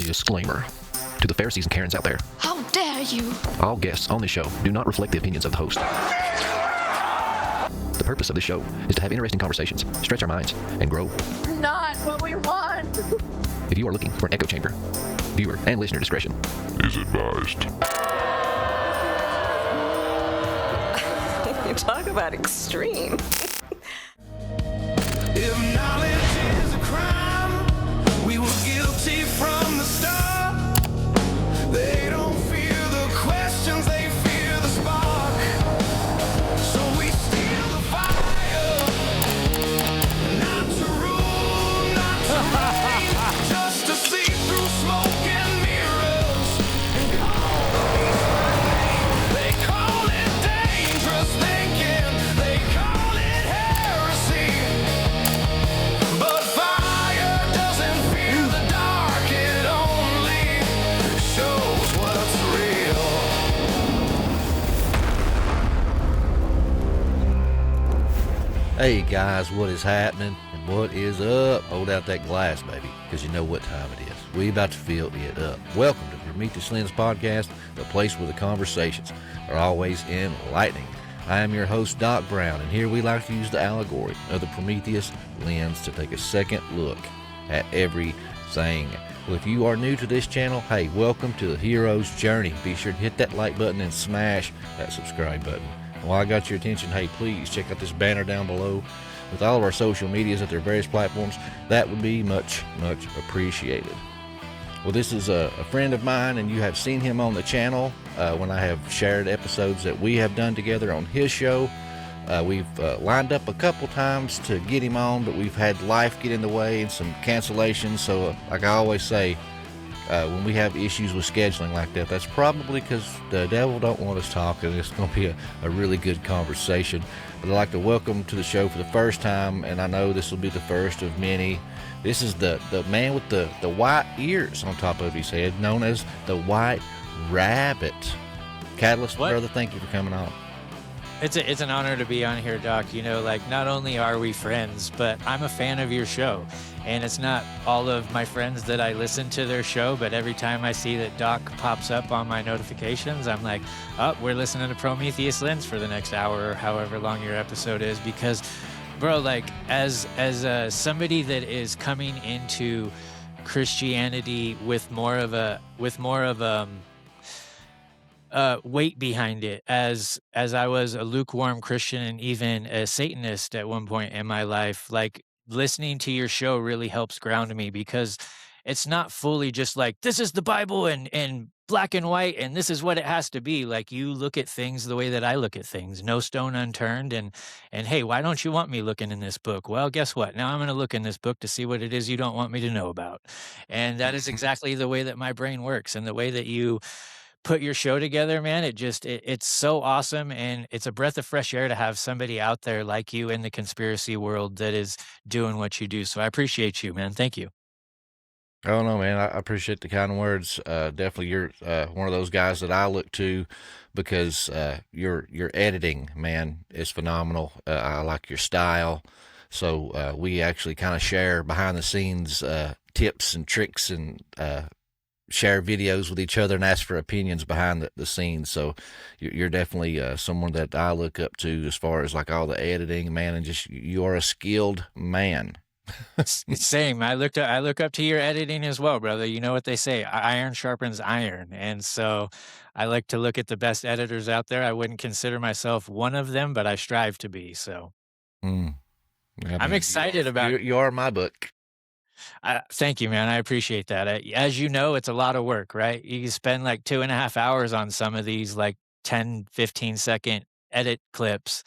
Disclaimer. To the Pharisees and Karens out there. How dare you! All guests on this show do not reflect the opinions of the host. The purpose of this show is to have interesting conversations, stretch our minds, and grow. Not what we want! If you are looking for an echo chamber, viewer and listener discretion is advised. You talk about extreme. If knowledge is a crime, we were guilty from the start. They don't fear the questions, they fear the spark. So we steal the fire, not to rule, not to reign, just to see through smoke and mirrors and call the beast by name. They call it dangerous thinking, they call it heresy. But fire doesn't fear the dark, it only shows what's real. Hey guys, what is happening and what is up? Hold out that glass, baby, because you know what time it is. We about to fill it up. Welcome to Prometheus Lens Podcast, the place where the conversations are always enlightening. I am your host, Doc Brown, and here we like to use the allegory of the Prometheus lens to take a second look at everything. Well, if you are new to this channel, hey, welcome to the hero's journey. Be sure to hit that like button and smash that subscribe button. And while I got your attention, hey, please check out this banner down below with all of our social medias at their various platforms. That would be much, much appreciated. Well, this is a friend of mine, and you have seen him on the channel when I have shared episodes that we have done together on his show. We've lined up a couple times to get him on, but we've had life get in the way and some cancellations. So like I always say, when we have issues with scheduling like that, that's probably because the devil don't want us talking. It's going to be a really good conversation. But I'd like to welcome to the show for the first time, and I know this will be the first of many. This is the man with the white ears on top of his head, known as the White Rabbit. Katillist, brother, thank you for coming on. It's an honor to be on here, Doc. You know, like, not only are we friends, but I'm a fan of your show. And it's not all of my friends that I listen to their show, but every time I see that Doc pops up on my notifications, I'm like, oh, we're listening to Prometheus Lens for the next hour or however long your episode is. Because, bro, like, as somebody that is coming into Christianity with more of a weight behind it, as I was a lukewarm Christian and even a Satanist at one point in my life, like, listening to your show really helps ground me, because it's not fully just like, this is the Bible and black and white and this is what it has to be. Like, you look at things the way that I look at things, no stone unturned. And hey, why don't you want me looking in this book? Well, guess what? Now I'm going to look in this book to see what it is you don't want me to know about. And that is exactly the way that my brain works, and the way that you put your show together, man. It's so awesome, and it's a breath of fresh air to have somebody out there like you in the conspiracy world that is doing what you do. So I appreciate you, man. Thank you. Oh no, man, I appreciate the kind words. Definitely, you're one of those guys that I look to, because your editing, man, is phenomenal. I like your style. So we actually kind of share behind the scenes tips and tricks, and share videos with each other and ask for opinions behind the scenes. So you're definitely someone that I look up to as far as like all the editing, man, and just you are a skilled man. Same. I look up to your editing as well, brother. You know what they say, iron sharpens iron. And so I like to look at the best editors out there. I wouldn't consider myself one of them, but I strive to be. So I'm excited about you are my book. Thank you, man. I appreciate that. As you know, it's a lot of work, right? You spend like 2.5 hours on some of these like 10, 15 second edit clips,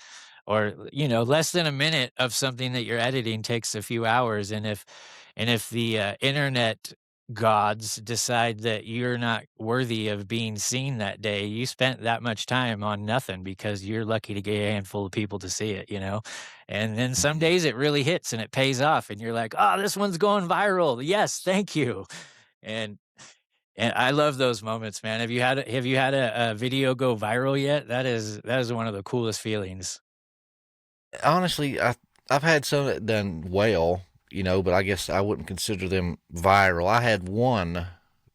or, you know, less than a minute of something that you're editing takes a few hours. And if the internet gods decide that you're not worthy of being seen that day, you spent that much time on nothing, because you're lucky to get a handful of people to see it, you know? And then some days it really hits and it pays off, and you're like, oh, this one's going viral. Yes, thank you. And I love those moments, man. Have you had a video go viral yet? That is one of the coolest feelings. Honestly, I've had some that done well, you know, but I guess I wouldn't consider them viral. I had one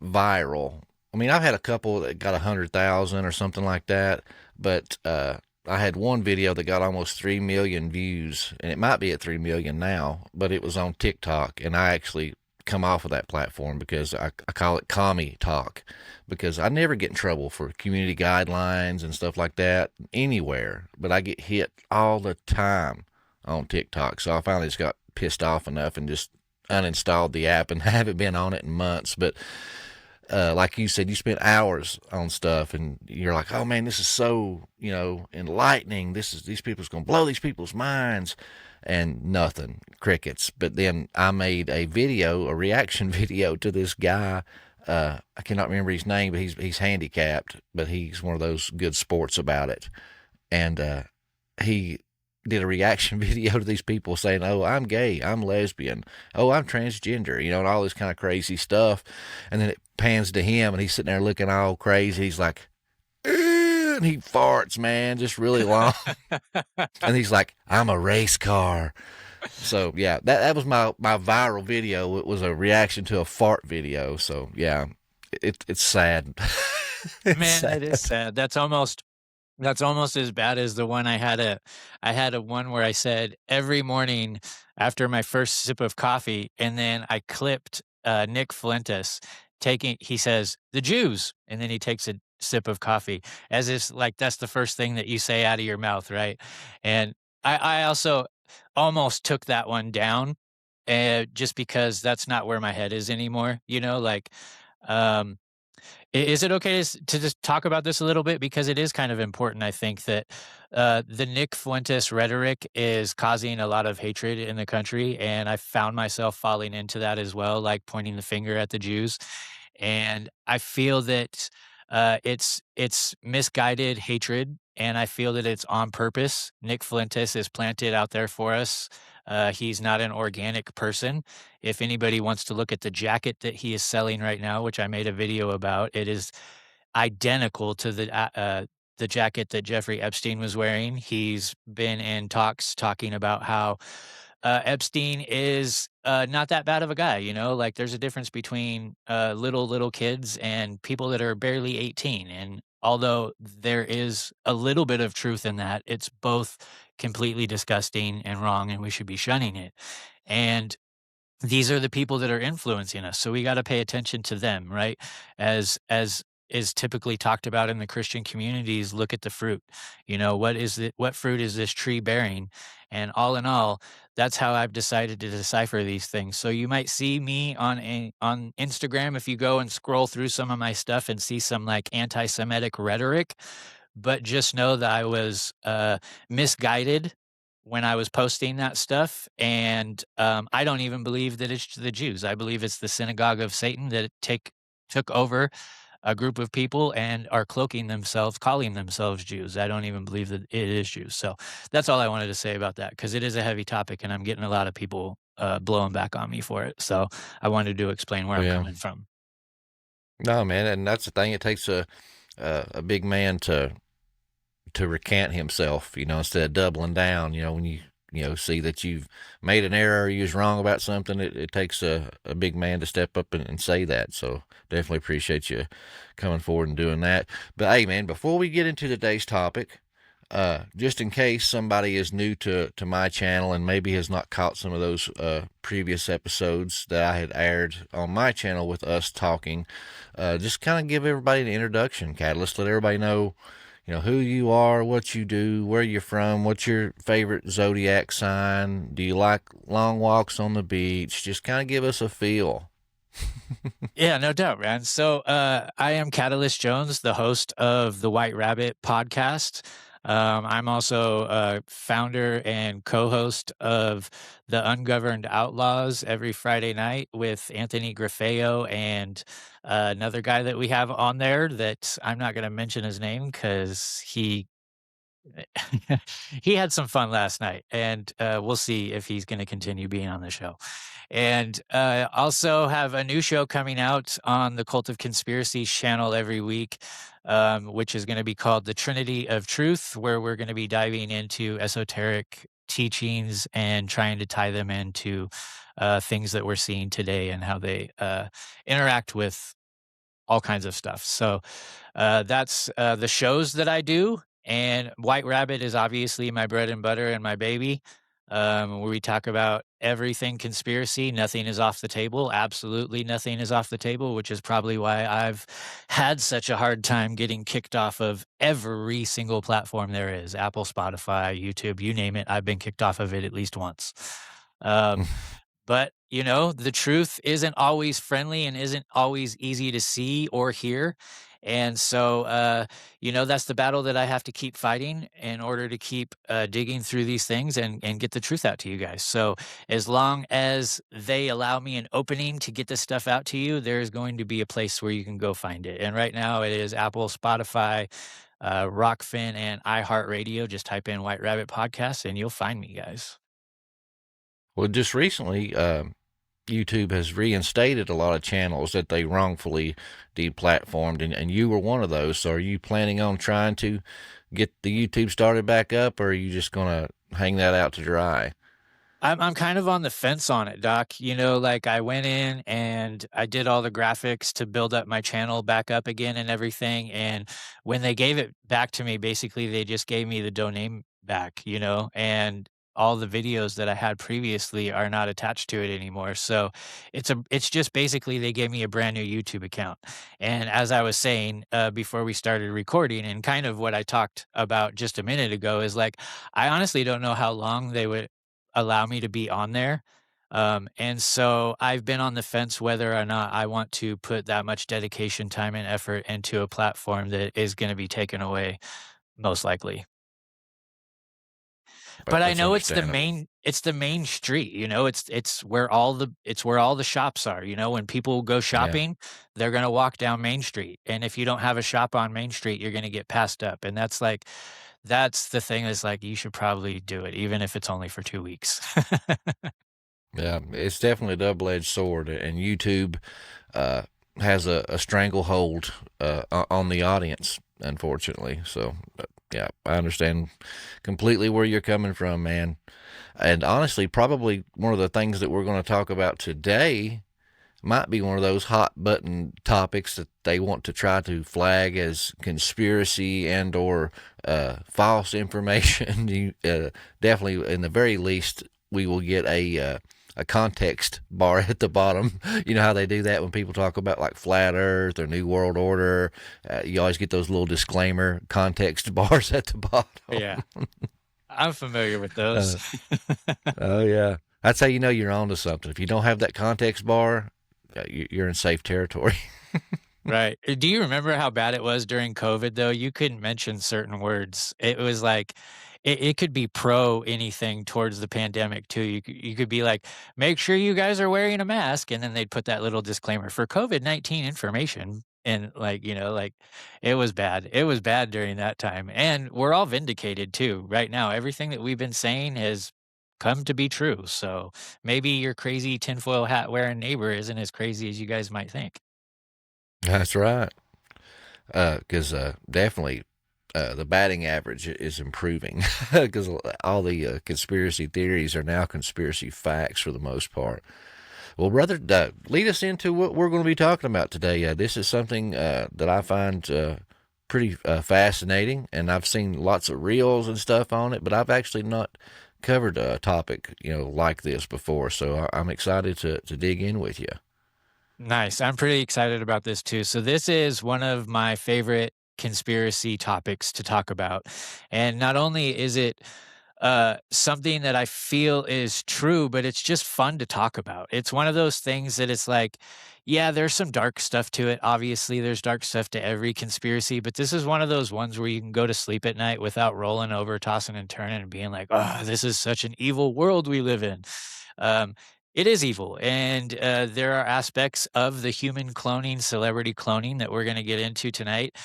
viral. I mean, I've had a couple that got 100,000 or something like that, but I had one video that got almost 3 million views, and it might be at 3 million now, but it was on TikTok, and I actually come off of that platform because I call it commie talk, because I never get in trouble for community guidelines and stuff like that anywhere, but I get hit all the time on TikTok. So I finally just got pissed off enough and just uninstalled the app and haven't been on it in months. But like you said, you spent hours on stuff and you're like, oh man, this is so, enlightening. These people's going to blow these people's minds, and nothing, crickets. But then I made a reaction video to this guy. I cannot remember his name, but he's handicapped, but he's one of those good sports about it. And he did a reaction video to these people saying, oh, I'm gay, I'm lesbian, oh, I'm transgender, and all this kind of crazy stuff. And then it pans to him and he's sitting there looking all crazy. He's like, and he farts, man, just really long. And he's like, I'm a race car. So yeah, that was my viral video. It was a reaction to a fart video. So yeah, it's sad. Man, it is sad. That's almost as bad as the one I had a one where I said every morning after my first sip of coffee, and then I clipped Nick Fuentes he says, the Jews, and then he takes a sip of coffee, as if like that's the first thing that you say out of your mouth, right? And I also almost took that one down, just because that's not where my head is anymore, is it okay to just talk about this a little bit? Because it is kind of important, I think, that the Nick Fuentes rhetoric is causing a lot of hatred in the country, and I found myself falling into that as well, like pointing the finger at the Jews. And I feel that it's misguided hatred, and I feel that it's on purpose. Nick Fuentes is planted out there for us. He's not an organic person. If anybody wants to look at the jacket that he is selling right now, which I made a video about, it is identical to the jacket that Jeffrey Epstein was wearing. He's been in talks talking about how Epstein is not that bad of a guy, like there's a difference between little kids and people that are barely 18. And although there is a little bit of truth in that, it's both completely disgusting and wrong, and we should be shunning it. And these are the people that are influencing us, so we got to pay attention to them, right? As is typically talked about in the Christian communities, look at the fruit. What fruit is this tree bearing? And all in all, that's how I've decided to decipher these things. So you might see me on Instagram if you go and scroll through some of my stuff and see some like anti-Semitic rhetoric, but just know that I was misguided when I was posting that stuff. And I don't even believe that it's the Jews. I believe it's the synagogue of Satan that took over a group of people and are calling themselves Jews. I don't even believe that it is Jews. So that's all I wanted to say about that, because it is a heavy topic and I'm getting a lot of people blowing back on me for it. So I wanted to explain where I'm coming from. No, man, and that's the thing. It takes a big man to recant himself, instead of doubling down. When you see that you've made an error, you was wrong about something, it takes a big man to step up and say that. So definitely appreciate you coming forward and doing that. But hey, man, before we get into today's topic, just in case somebody is new to my channel and maybe has not caught some of those previous episodes that I had aired on my channel with us talking, just kind of give everybody an introduction, Katillist. Let everybody know who you are, what you do, where you're from, what's your favorite zodiac sign, do you like long walks on the beach? Just kind of give us a feel. Yeah, no doubt, man. So I am Katillist Jones, the host of the White Rabbit podcast. I'm also a founder and co-host of the Ungoverned Outlaws every Friday night with Anthony Grafeo and another guy that we have on there that I'm not going to mention his name because he had some fun last night, and we'll see if he's going to continue being on the show. And also have a new show coming out on the Cult of Conspiracies channel every week, which is going to be called The Trinity of Truth, where we're going to be diving into esoteric teachings and trying to tie them into things that we're seeing today and how they interact with all kinds of stuff. So that's the shows that I do. And White Rabbit is obviously my bread and butter and my baby, where we talk about everything conspiracy. Nothing is off the table. Absolutely nothing is off the table, which is probably why I've had such a hard time getting kicked off of every single platform there is. Apple, Spotify, YouTube, you name it. I've been kicked off of it at least once. But, the truth isn't always friendly and isn't always easy to see or hear. And so, that's the battle that I have to keep fighting in order to keep digging through these things and get the truth out to you guys. So as long as they allow me an opening to get this stuff out to you, there's going to be a place where you can go find it. And right now it is Apple, Spotify, Rockfin, and iHeartRadio. Just type in White Rabbit Podcast and you'll find me, guys. Well, just recently, YouTube has reinstated a lot of channels that they wrongfully deplatformed, and you were one of those. So are you planning on trying to get the YouTube started back up, or are you just going to hang that out to dry? I'm kind of on the fence on it, Doc. I went in and I did all the graphics to build up my channel back up again and everything. And when they gave it back to me, basically they just gave me the domain back, and all the videos that I had previously are not attached to it anymore. So it's just basically they gave me a brand new YouTube account. And as I was saying before we started recording, and kind of what I talked about just a minute ago, is I honestly don't know how long they would allow me to be on there. And so I've been on the fence whether or not I want to put that much dedication, time, and effort into a platform that is going to be taken away, most likely. But I know it's the main street, it's where all the shops are. When people go shopping, they're going to walk down Main Street. And if you don't have a shop on Main Street, you're going to get passed up. And that's the thing is you should probably do it, even if it's only for 2 weeks. Yeah, it's definitely a double-edged sword, and YouTube has a stranglehold on the audience, unfortunately. So, yeah, I understand completely where you're coming from, man. And honestly, probably one of the things that we're going to talk about today might be one of those hot button topics that they want to try to flag as conspiracy and or false information. Definitely, in the very least, we will get a context bar at the bottom. You know how they do that when people talk about flat earth or new world order. You always get those little disclaimer context bars at the bottom. Yeah. I'm familiar with those. Oh yeah. That's how you know you're onto something. If you don't have that context bar, you're in safe territory. Right. Do you remember how bad it was during COVID though? You couldn't mention certain words. It was it could be pro anything towards the pandemic too. You could be make sure you guys are wearing a mask, and then they'd put that little disclaimer for COVID-19 information. And it was bad. It was bad during that time. And we're all vindicated too. Right now, everything that we've been saying has come to be true. So maybe your crazy tinfoil hat wearing neighbor isn't as crazy as you guys might think. That's right. Because definitely the batting average is improving because all the conspiracy theories are now conspiracy facts for the most part. Well, brother, lead us into what we're going to be talking about today. This is something that I find pretty fascinating, and I've seen lots of reels and stuff on it, but I've actually not covered a topic like this before, so I'm excited to dig in with you. Nice. I'm pretty excited about this too. So this is one of my favorite conspiracy topics to talk about. And not only is it something that I feel is true, but it's just fun to talk about. It's one of those things that it's there's some dark stuff to it. Obviously, there's dark stuff to every conspiracy, but this is one of those ones where you can go to sleep at night without rolling over, tossing and turning, and being oh, this is such an evil world we live in. It is evil, and there are aspects of the human cloning, celebrity cloning that we're going to get into tonight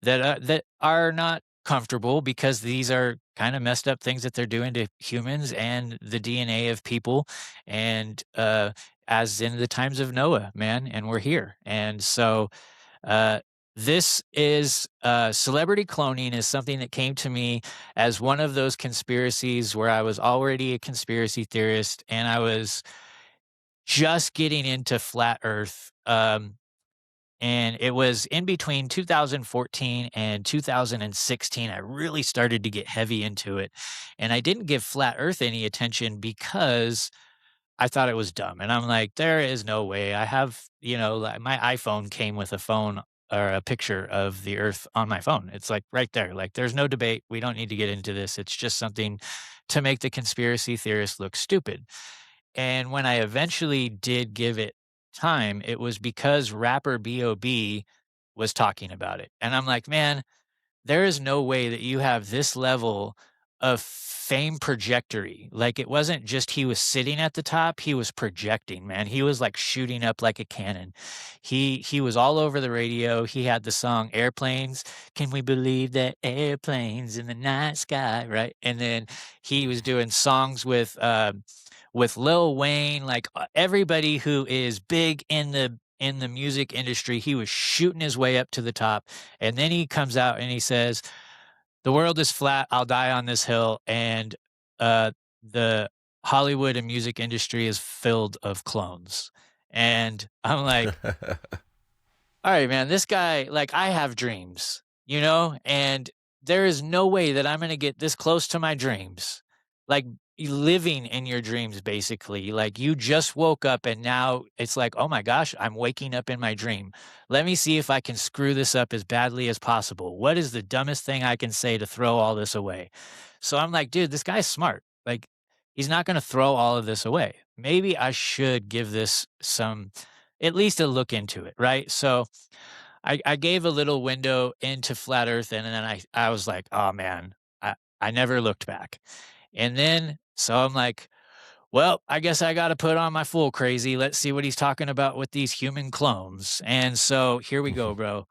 that are not comfortable, because these are kind of messed up things that they're doing to humans and the DNA of people, and as in the times of Noah, man, and we're here. And so this is celebrity cloning is something that came to me as one of those conspiracies where I was already a conspiracy theorist, and I was just getting into flat earth. And it was in between 2014 and 2016. I really started to get heavy into it. And I didn't give Flat Earth any attention because I thought it was dumb. And I'm like, there is no way. I have, like my iPhone came with a phone or a picture of the Earth on my phone. It's like right there. Like there's no debate. We don't need to get into this. It's just something to make the conspiracy theorists look stupid. And when I eventually did give it time, it was because rapper B.O.B. was talking about it. And I'm like, man, there is no way that you have this level of fame trajectory. Like it wasn't just he was sitting at the top, he was projecting, man. He was like shooting up like a cannon. He was all over the radio. He had the song Airplanes. Can we believe that airplanes in the night sky, right? And then he was doing songs with Lil Wayne, like everybody who is big in the music industry. He was shooting his way up to the top. And then he comes out and he says, the world is flat. I'll die on this hill. And the Hollywood and music industry is filled of clones. And I'm like, all right, man, this guy, like I have dreams, and there is no way that I'm going to get this close to my dreams. Like living in your dreams, basically. Like you just woke up and now it's like, oh my gosh, I'm waking up in my dream. Let me see if I can screw this up as badly as possible. What is the dumbest thing I can say to throw all this away? So I'm like, dude, this guy's smart. Like he's not going to throw all of this away. Maybe I should give this at least a look into it. Right. So I gave a little window into Flat Earth and then I was like, oh man, I never looked back. And then, so I'm like, well, I guess I got to put on my full crazy. Let's see what he's talking about with these human clones. And so here we go, bro.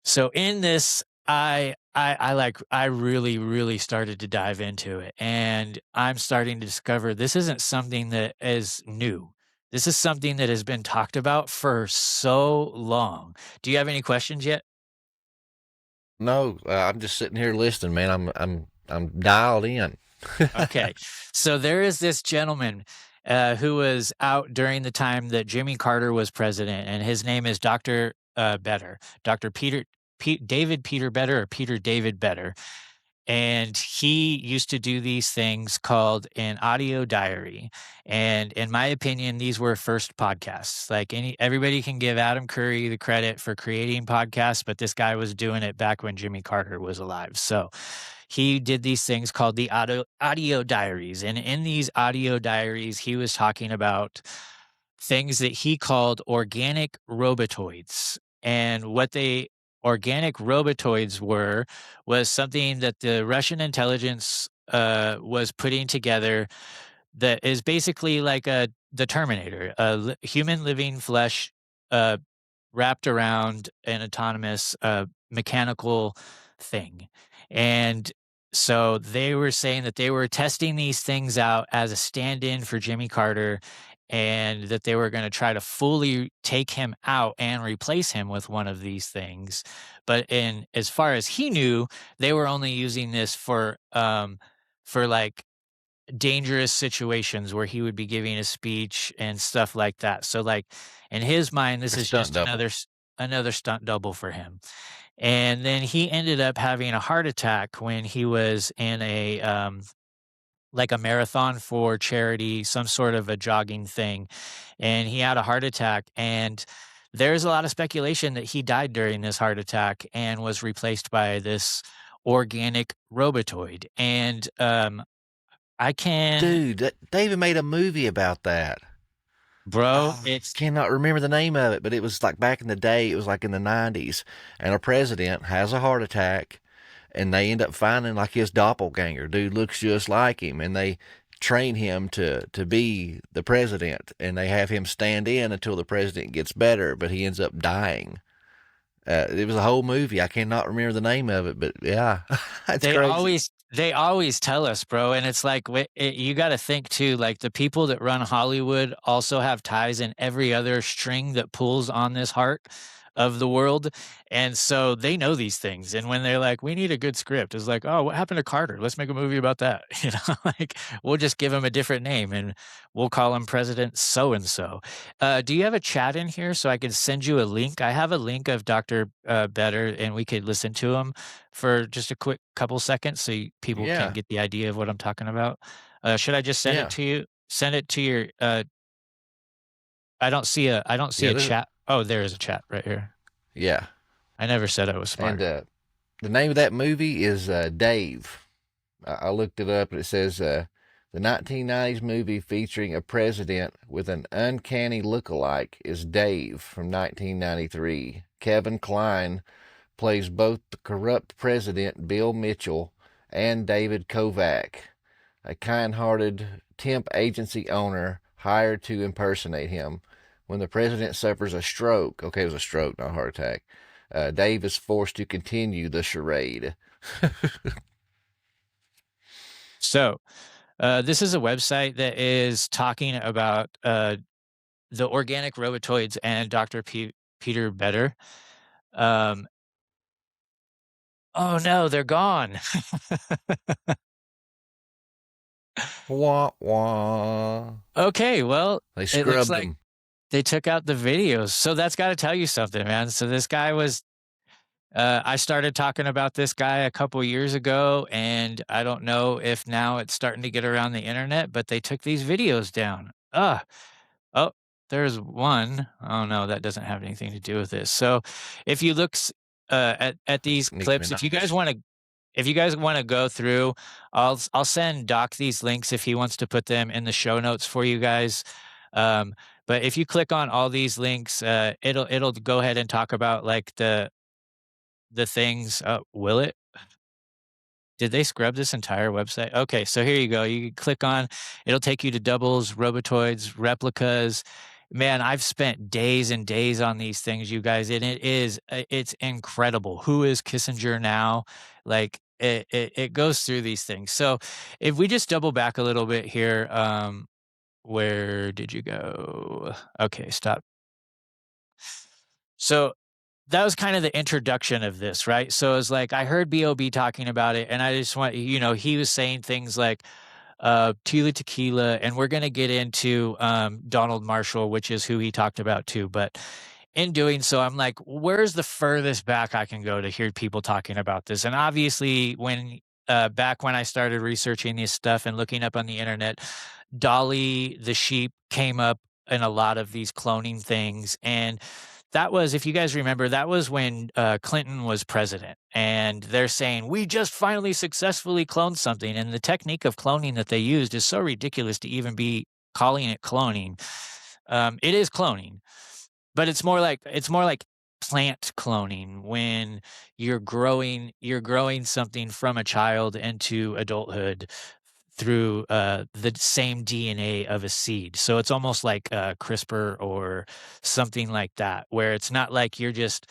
So in this, I really, really started to dive into it. And I'm starting to discover this isn't something that is new. This is something that has been talked about for so long. Do you have any questions yet? No, I'm just sitting here listening, man. I'm dialed in. Okay. So there is this gentleman who was out during the time that Jimmy Carter was president, and his name is Dr. Better, Dr. David Peter Better or Peter David Better. And he used to do these things called an audio diary. And in my opinion, these were first podcasts. Like everybody can give Adam Curry the credit for creating podcasts, but this guy was doing it back when Jimmy Carter was alive. So he did these things called the audio diaries. And in these audio diaries, he was talking about things that he called organic robotoids. And what organic robotoids was something that the Russian intelligence was putting together that is basically like the Terminator, human living flesh wrapped around an autonomous mechanical thing. And so they were saying that they were testing these things out as a stand-in for Jimmy Carter, and that they were going to try to fully take him out and replace him with one of these things. But as far as he knew, they were only using this for like dangerous situations where he would be giving a speech and stuff like that. So like in his mind, this is just another stunt double for him. And then he ended up having a heart attack when he was in a like a marathon for charity, some sort of a jogging thing. And he had a heart attack. And there's a lot of speculation that he died during this heart attack and was replaced by this organic robotoid. And Dude, David made a movie about that. Bro, I cannot remember the name of it, but it was like back in the day. It was like in the 90s. And a president has a heart attack. And they end up finding like his doppelganger. Dude looks just like him. And they train him to be the president. And they have him stand in until the president gets better. But he ends up dying. It was a whole movie. I cannot remember the name of it. But yeah, it's crazy. They always tell us, bro. And it's like, you got to think too, like the people that run Hollywood also have ties in every other string that pulls on this heart of the world. And so they know these things. And when they're like, we need a good script, it's like, oh, what happened to Carter? Let's make a movie about that. Like we'll just give him a different name and we'll call him President so-and-so. Do you have a chat in here so I can send you a link? I have a link of Dr. Better, and we could listen to him for just a quick couple seconds so people can get the idea of what I'm talking about. Should I just send it to you? Send it to your I don't see a chat. Oh, there is a chat right here. Yeah. I never said I was smart. And the name of that movie is Dave. I looked it up, and it says the 1990s movie featuring a president with an uncanny look-alike is Dave from 1993. Kevin Kline plays both the corrupt president Bill Mitchell and David Kovac, a kind-hearted temp agency owner hired to impersonate him. When the president suffers a stroke, okay, it was a stroke, not a heart attack, Dave is forced to continue the charade. So, this is a website that is talking about the organic robotoids and Dr. Peter Better. Oh no, they're gone. Wah, wah. Okay, well, They it looks scrubbed like them. they took out the videos. So that's got to tell you something, man. So this guy was, I started talking about this guy a couple years ago, and I don't know if now it's starting to get around the internet, but they took these videos down. Oh, there's one. Oh no, that doesn't have anything to do with this. So if you look at these clips, if you guys want to go through, I'll send Doc these links if he wants to put them in the show notes for you guys. But if you click on all these links, it'll go ahead and talk about like the things. Will it? Did they scrub this entire website? Okay, so here you go. You can click on, it'll take you to doubles, robotoids, replicas. Man, I've spent days and days on these things, you guys, and it's incredible. Who is Kissinger now? Like it goes through these things. So if we just double back a little bit here, where did you go? Okay, stop. So that was kind of the introduction of this, right? So it's like I heard B.O.B. talking about it, and I just want, he was saying things like Tila Tequila, and we're going to get into Donald Marshall, which is who he talked about too. But in doing so, I'm like, where's the furthest back I can go to hear people talking about this? And obviously, back when I started researching this stuff and looking up on the internet, Dolly the sheep came up in a lot of these cloning things. And that was, if you guys remember, that was when Clinton was president. And they're saying, we just finally successfully cloned something. And the technique of cloning that they used is so ridiculous to even be calling it cloning. It is cloning, but it's more like plant cloning, when you're growing something from a child into adulthood through the same DNA of a seed. So it's almost like CRISPR or something like that, where it's not like you're just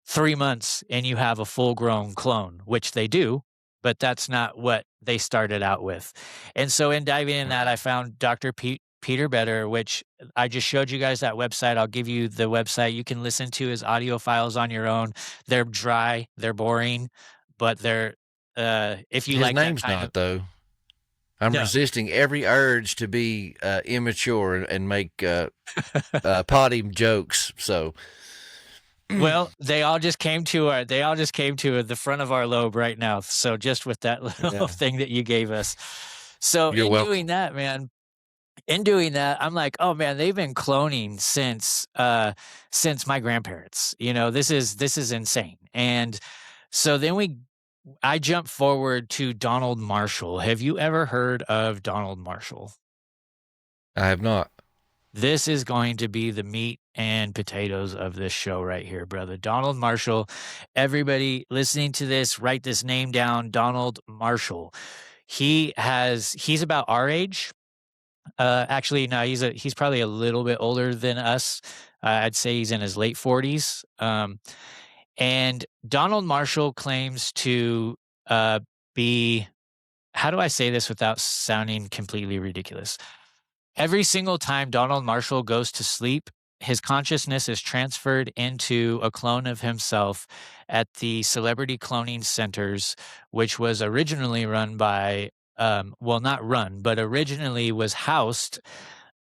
3 months and you have a full-grown clone, which they do, but that's not what they started out with. And so in diving in that, I found Dr. Peter Better, which I just showed you guys that website. I'll give you the website. You can listen to his audio files on your own. They're dry, they're boring, but they're if you His like name's that kind not of, though. I'm No. resisting every urge to be immature and make potty jokes. So, Well, they all just came to the front of our lobe right now. So just with that little thing that you gave us. So You're in welcome. doing that, man, I'm like, oh man, they've been cloning since my grandparents. This is insane. And so then I jump forward to Donald Marshall. Have you ever heard of Donald Marshall? I have not. This is going to be the meat and potatoes of this show right here, brother. Donald Marshall. Everybody listening to this, write this name down, Donald Marshall. He's about our age. Actually, no, he's probably a little bit older than us. I'd say he's in his late 40s. And Donald Marshall claims to be, how do I say this without sounding completely ridiculous? Every single time Donald Marshall goes to sleep, his consciousness is transferred into a clone of himself at the Celebrity Cloning Centers, which was originally run by, well, not run, but originally was housed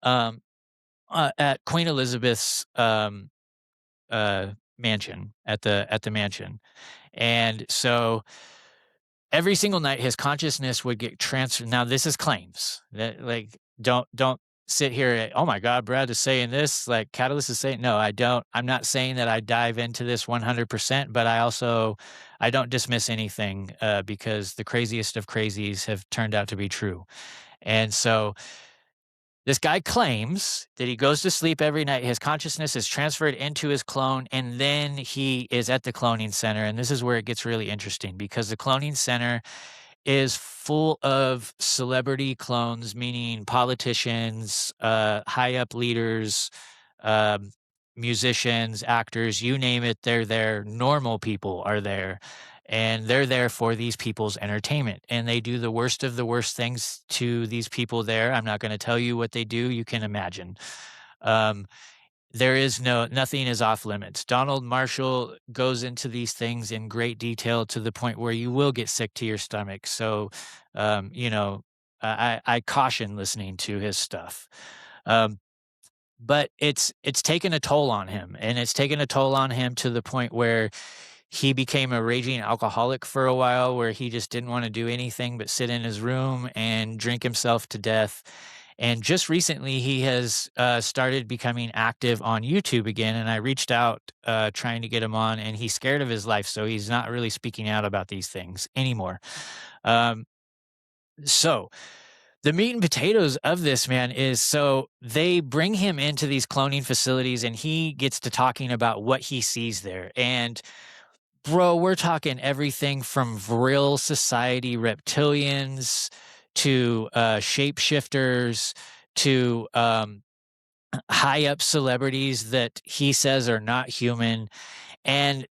um, at Queen Elizabeth's mansion, at the mansion. And so every single night his consciousness would get transferred. Now this is claims that, like, don't sit here, oh my God, Brad is saying this, like Katillist is saying, no, I'm not saying that I dive into this 100%, but I don't dismiss anything because the craziest of crazies have turned out to be true. And so this guy claims that he goes to sleep every night, his consciousness is transferred into his clone, and then he is at the cloning center. And this is where it gets really interesting, because the cloning center is full of celebrity clones, meaning politicians, high up leaders, musicians, actors, you name it, they're there. Normal people are there. And they're there for these people's entertainment. And they do the worst of the worst things to these people there. I'm not going to tell you what they do. You can imagine. There is nothing is off limits. Donald Marshall goes into these things in great detail to the point where you will get sick to your stomach. So, I caution listening to his stuff. But it's taken a toll on him, and it's taken a toll on him to the point where he became a raging alcoholic for a while, where he just didn't want to do anything but sit in his room and drink himself to death. And just recently, he has started becoming active on YouTube again. And I reached out trying to get him on, and he's scared of his life. So he's not really speaking out about these things anymore. So the meat and potatoes of this, man, is so they bring him into these cloning facilities, and he gets to talking about what he sees there. And bro, we're talking everything from Vril Society reptilians to shapeshifters to high up celebrities that he says are not human, and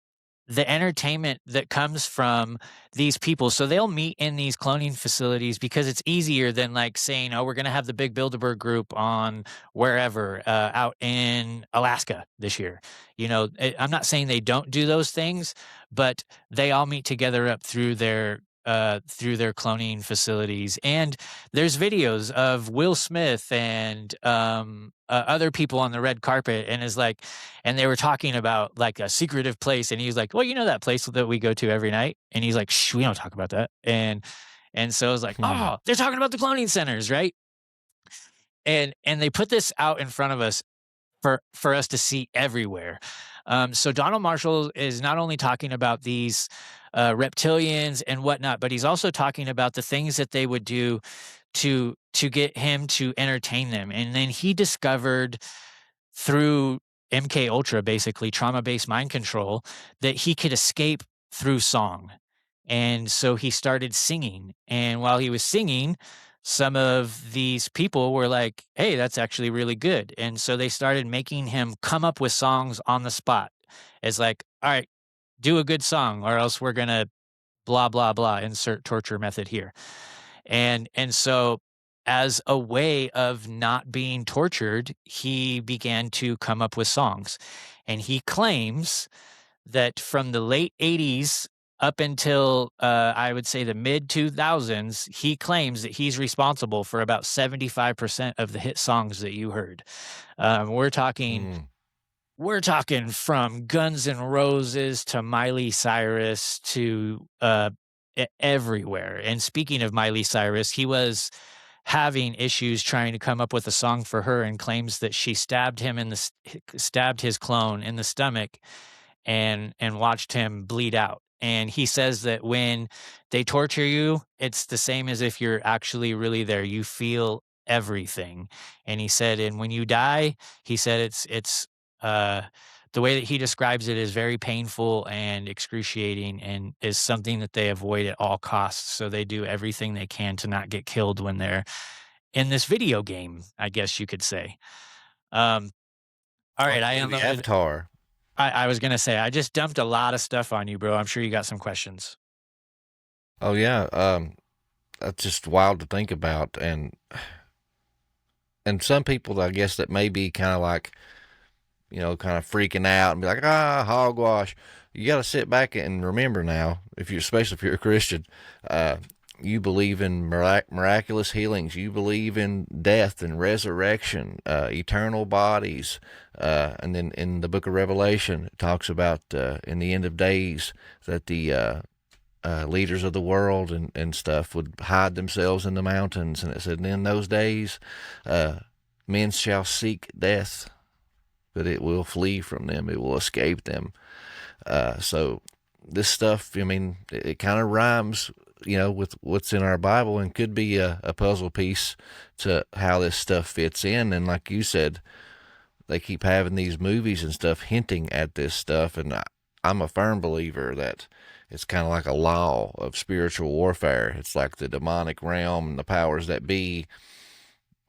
the entertainment that comes from these people. So they'll meet in these cloning facilities because it's easier than like saying, oh, we're going to have the big Bilderberg group on wherever out in Alaska this year. I'm not saying they don't do those things, but they all meet together up through their cloning facilities. And there's videos of Will Smith and other people on the red carpet, and they were talking about like a secretive place, and he was like, well, that place that we go to every night, and he's like, shh, we don't talk about that. And so I was like, oh, they're talking about the cloning centers, right? And they put this out in front of us for us to see everywhere. So Donald Marshall is not only talking about these reptilians and whatnot, but he's also talking about the things that they would do to get him to entertain them. And then he discovered through MK Ultra, basically trauma-based mind control, that he could escape through song. And so he started singing. And while he was singing, some of these people were like, hey, that's actually really good. And so they started making him come up with songs on the spot. It's like, all right, do a good song or else we're going to blah, blah, blah, insert torture method here. And so as a way of not being tortured, he began to come up with songs. And he claims that from the late 80s up until, I would say, the mid-2000s, he claims that he's responsible for about 75% of the hit songs that you heard. We're talking from Guns N' Roses to Miley Cyrus to everywhere. And speaking of Miley Cyrus, he was having issues trying to come up with a song for her, and claims that she stabbed his clone in the stomach and watched him bleed out. And he says that when they torture you, it's the same as if you're actually really there. You feel everything. And he said, and when you die, he said it's the way that he describes it is very painful and excruciating, and is something that they avoid at all costs. So they do everything they can to not get killed when they're in this video game, I guess you could say. All right, I am Avatar. I was going to say, I just dumped a lot of stuff on you, bro. I'm sure you got some questions. Oh, yeah. That's just wild to think about. And some people, I guess, that may be kind of like kind of freaking out and be like, hogwash. You got to sit back and remember now, especially if you're a Christian, you believe in miraculous healings. You believe in death and resurrection, eternal bodies. And then in the book of Revelation, it talks about in the end of days that the leaders of the world and stuff would hide themselves in the mountains. And it said, in those days, men shall seek death, but it will flee from them. It will escape them. So this stuff, it kind of rhymes, with what's in our Bible, and could be a puzzle piece to how this stuff fits in. And like you said, they keep having these movies and stuff hinting at this stuff. And I'm a firm believer that it's kind of like a law of spiritual warfare. It's like the demonic realm and the powers that be,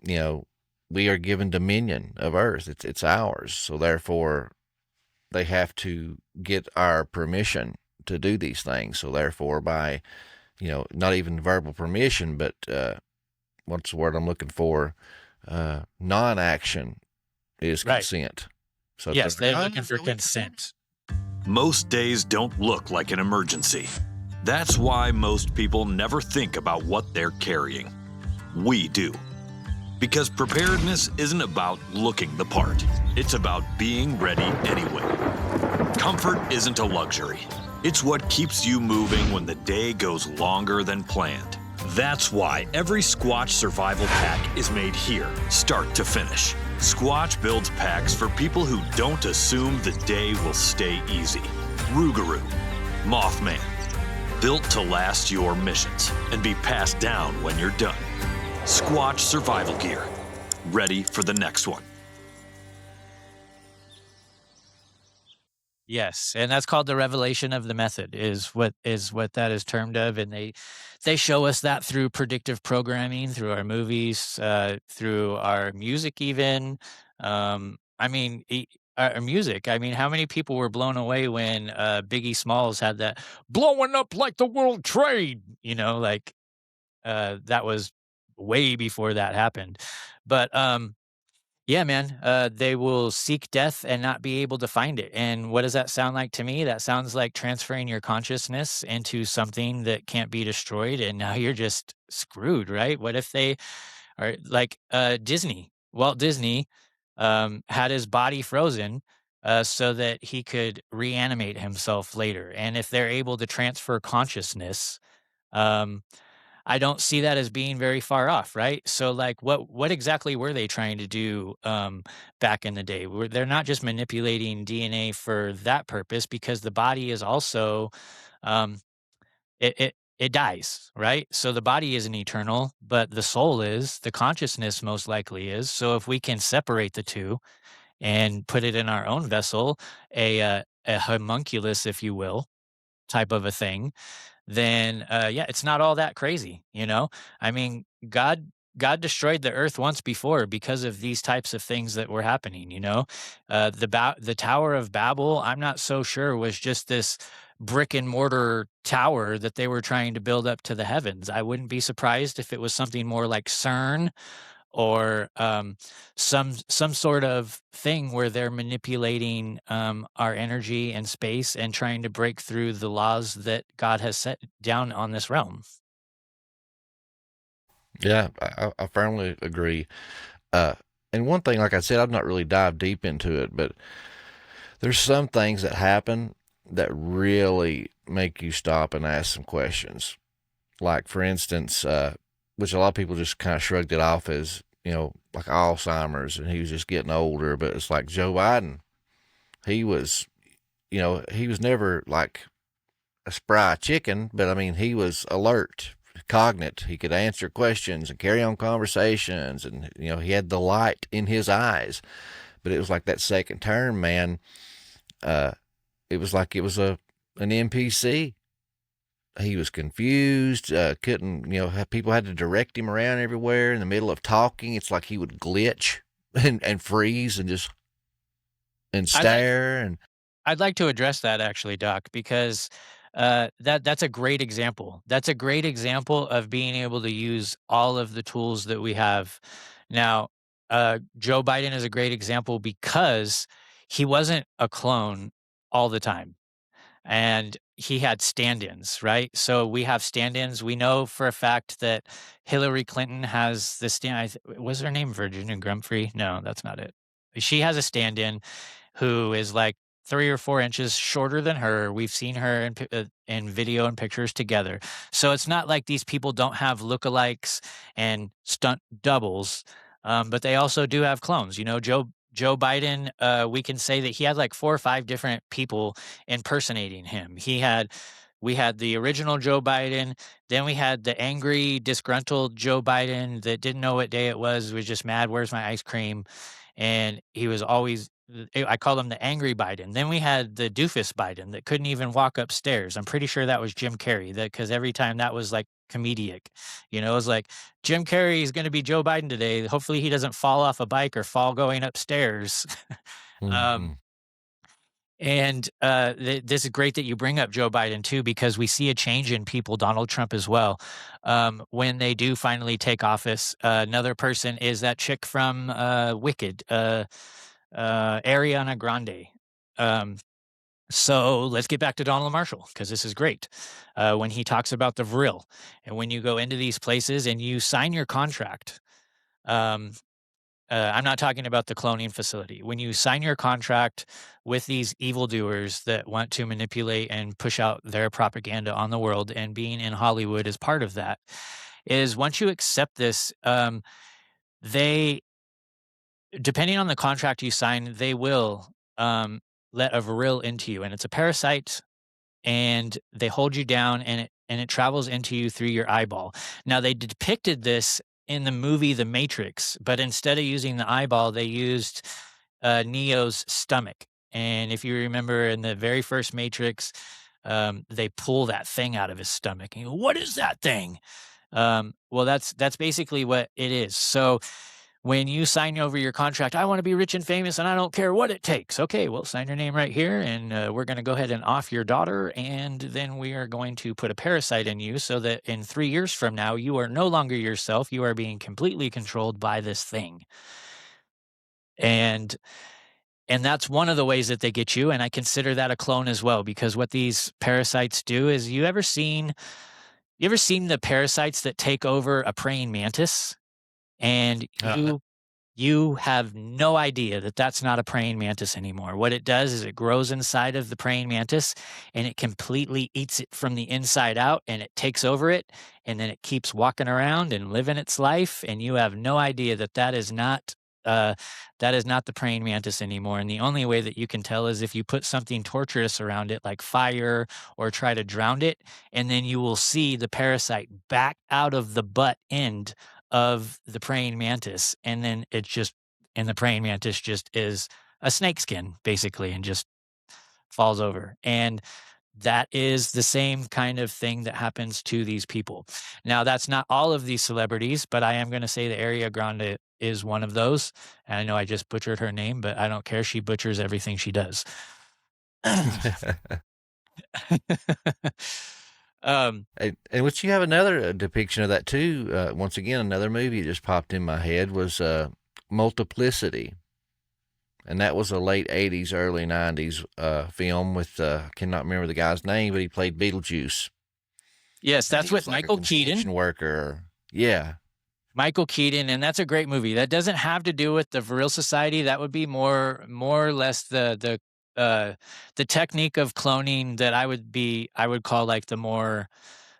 we are given dominion of earth. It's ours. So therefore they have to get our permission to do these things. So therefore by, not even verbal permission, but, what's the word I'm looking for? Non-action is consent. So yes, they're looking for consent. Most days don't look like an emergency. That's why most people never think about what they're carrying. We do. Because preparedness isn't about looking the part. It's about being ready anyway. Comfort isn't a luxury. It's what keeps you moving when the day goes longer than planned. That's why every Squatch survival pack is made here, start to finish. Squatch builds packs for people who don't assume the day will stay easy. Rougarou, Mothman, built to last your missions and be passed down when you're done. Squatch survival gear, ready for the next one. Yes, and that's called the revelation of the method, is what that is termed of, and they show us that through predictive programming, through our movies, through our music, even. Our music. How many people were blown away when Biggie Smalls had that blowing up like the World Trade? That was way before that happened, but. Yeah, man, they will seek death and not be able to find it. And what does that sound like to me? That sounds like transferring your consciousness into something that can't be destroyed, and now you're just screwed, right? What if they are like Walt Disney had his body frozen so that he could reanimate himself later. And if they're able to transfer consciousness, I don't see that as being very far off, right? So what exactly were they trying to do back in the day? They're not just manipulating DNA for that purpose, because the body is also it dies, right? So the body isn't eternal, but the soul is, the consciousness most likely is. So if we can separate the two and put it in our own vessel, a homunculus, if you will, type of a thing, then it's not all that crazy, God destroyed the earth once before because of these types of things that were happening. The Tower of Babel, I'm not so sure, was just this brick and mortar tower that they were trying to build up to the heavens. I wouldn't be surprised if it was something more like CERN, or some sort of thing where they're manipulating our energy and space and trying to break through the laws that God has set down on this realm. Yeah, I firmly agree. And one thing, like I said, I've not really dived deep into it, but there's some things that happen that really make you stop and ask some questions. Like, for instance, which a lot of people just kind of shrugged it off as, like Alzheimer's, and he was just getting older. But it's like Joe Biden, he was never like a spry chicken, but he was alert, cognate. He could answer questions and carry on conversations, and, he had the light in his eyes. But it was like that second term, man, it was like it was an NPC. He was confused, couldn't, people had to direct him around everywhere in the middle of talking. It's like he would glitch and freeze and just stare. I'd like to address that actually, Doc, because that's a great example. That's a great example of being able to use all of the tools that we have. Now, Joe Biden is a great example because he wasn't a clone all the time. And he had stand-ins, right? So we have stand-ins. We know for a fact that Hillary Clinton has the was her name Virginia Grumphrey? No, that's not it. She has a stand-in who is like 3 or 4 inches shorter than her. We've seen her in video and pictures together. So it's not like these people don't have lookalikes and stunt doubles, but they also do have clones. You know, Joe Biden, we can say that he had like 4 or 5 different people impersonating him. We had the original Joe Biden, then we had the angry, disgruntled Joe Biden that didn't know what day it was just mad, where's my ice cream? And he was always, I call him the angry Biden. Then we had the doofus Biden that couldn't even walk upstairs. I'm pretty sure that was Jim Carrey, because every time that was like comedic. You know, it was like, Jim Carrey is going to be Joe Biden today. Hopefully he doesn't fall off a bike or fall going upstairs. And this is great that you bring up Joe Biden too, because we see a change in people, Donald Trump as well. When they do finally take office, another person is that chick from Wicked, Ariana Grande. So let's get back to Donald Marshall, because this is great. When he talks about the vril, and when you go into these places and you sign your contract, I'm not talking about the cloning facility. When you sign your contract with these evildoers that want to manipulate and push out their propaganda on the world, and being in Hollywood is part of that, is once you accept this, they, depending on the contract you sign, they will let a vril into you, and it's a parasite, and they hold you down, and it travels into you through your eyeball. Now, they depicted this in the movie The Matrix, but instead of using the eyeball, they used Neo's stomach. And if you remember in the very first Matrix, they pull that thing out of his stomach. And you go, what is that thing? Well, that's basically what it is. So when you sign over your contract, I want to be rich and famous and I don't care what it takes. Okay, well, sign your name right here, and we're going to go ahead and off your daughter, and then we are going to put a parasite in you so that in 3 years from now, you are no longer yourself. You are being completely controlled by this thing. And that's one of the ways that they get you, and I consider that a clone as well, because what these parasites do is, you ever seen the parasites that take over a praying mantis? And you have no idea that that's not a praying mantis anymore. What it does is it grows inside of the praying mantis, and it completely eats it from the inside out, and it takes over it, and then it keeps walking around and living its life, and you have no idea that that is not the praying mantis anymore. And the only way that you can tell is if you put something torturous around it, like fire, or try to drown it, and then you will see the parasite back out of the butt end of the praying mantis, and then the praying mantis just is a snakeskin basically, and just falls over. And that is the same kind of thing that happens to these people. Now, that's not all of these celebrities, but I am going to say the Ariana Grande is one of those. And I know I just butchered her name, but I don't care. She butchers everything she does. And which you have another depiction of that too. Once again, another movie just popped in my head was Multiplicity, and that was a late 80s, early 90s film with I cannot remember the guy's name, but he played Beetlejuice. Yes, that's with Michael Keaton. Worker, yeah. Michael Keaton, and that's a great movie. That doesn't have to do with the Vril Society. That would be more or less the technique of cloning that I would call like the more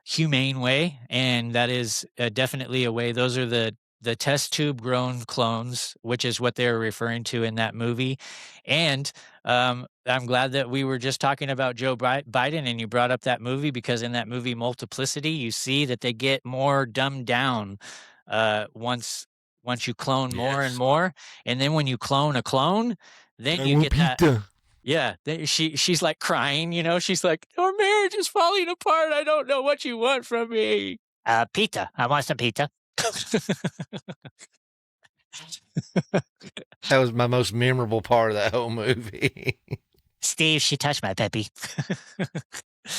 humane way, and that is definitely a way. Those are the test tube grown clones, which is what they were referring to in that movie. And I'm glad that we were just talking about Joe Biden and you brought up that movie, because in that movie Multiplicity, you see that they get more dumbed down once you clone more and more. And then when you clone a clone, then you get that. Yeah, she's like crying, you know. She's like, our marriage is falling apart. I don't know what you want from me. Pizza. I want some pizza. That was my most memorable part of that whole movie. Steve, she touched my peppy.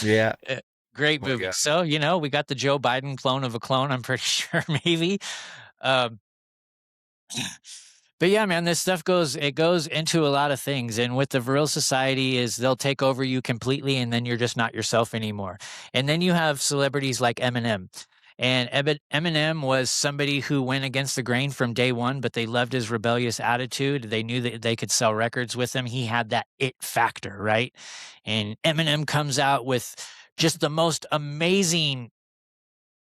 Yeah. Great movie. Oh, so, you know, we got the Joe Biden clone of a clone, I'm pretty sure, maybe. But yeah, man, this stuff goes into a lot of things. And with the Vril Society is they'll take over you completely and then you're just not yourself anymore. And then you have celebrities like Eminem. And Eminem was somebody who went against the grain from day one, but they loved his rebellious attitude. They knew that they could sell records with him. He had that it factor, right? And Eminem comes out with just the most amazing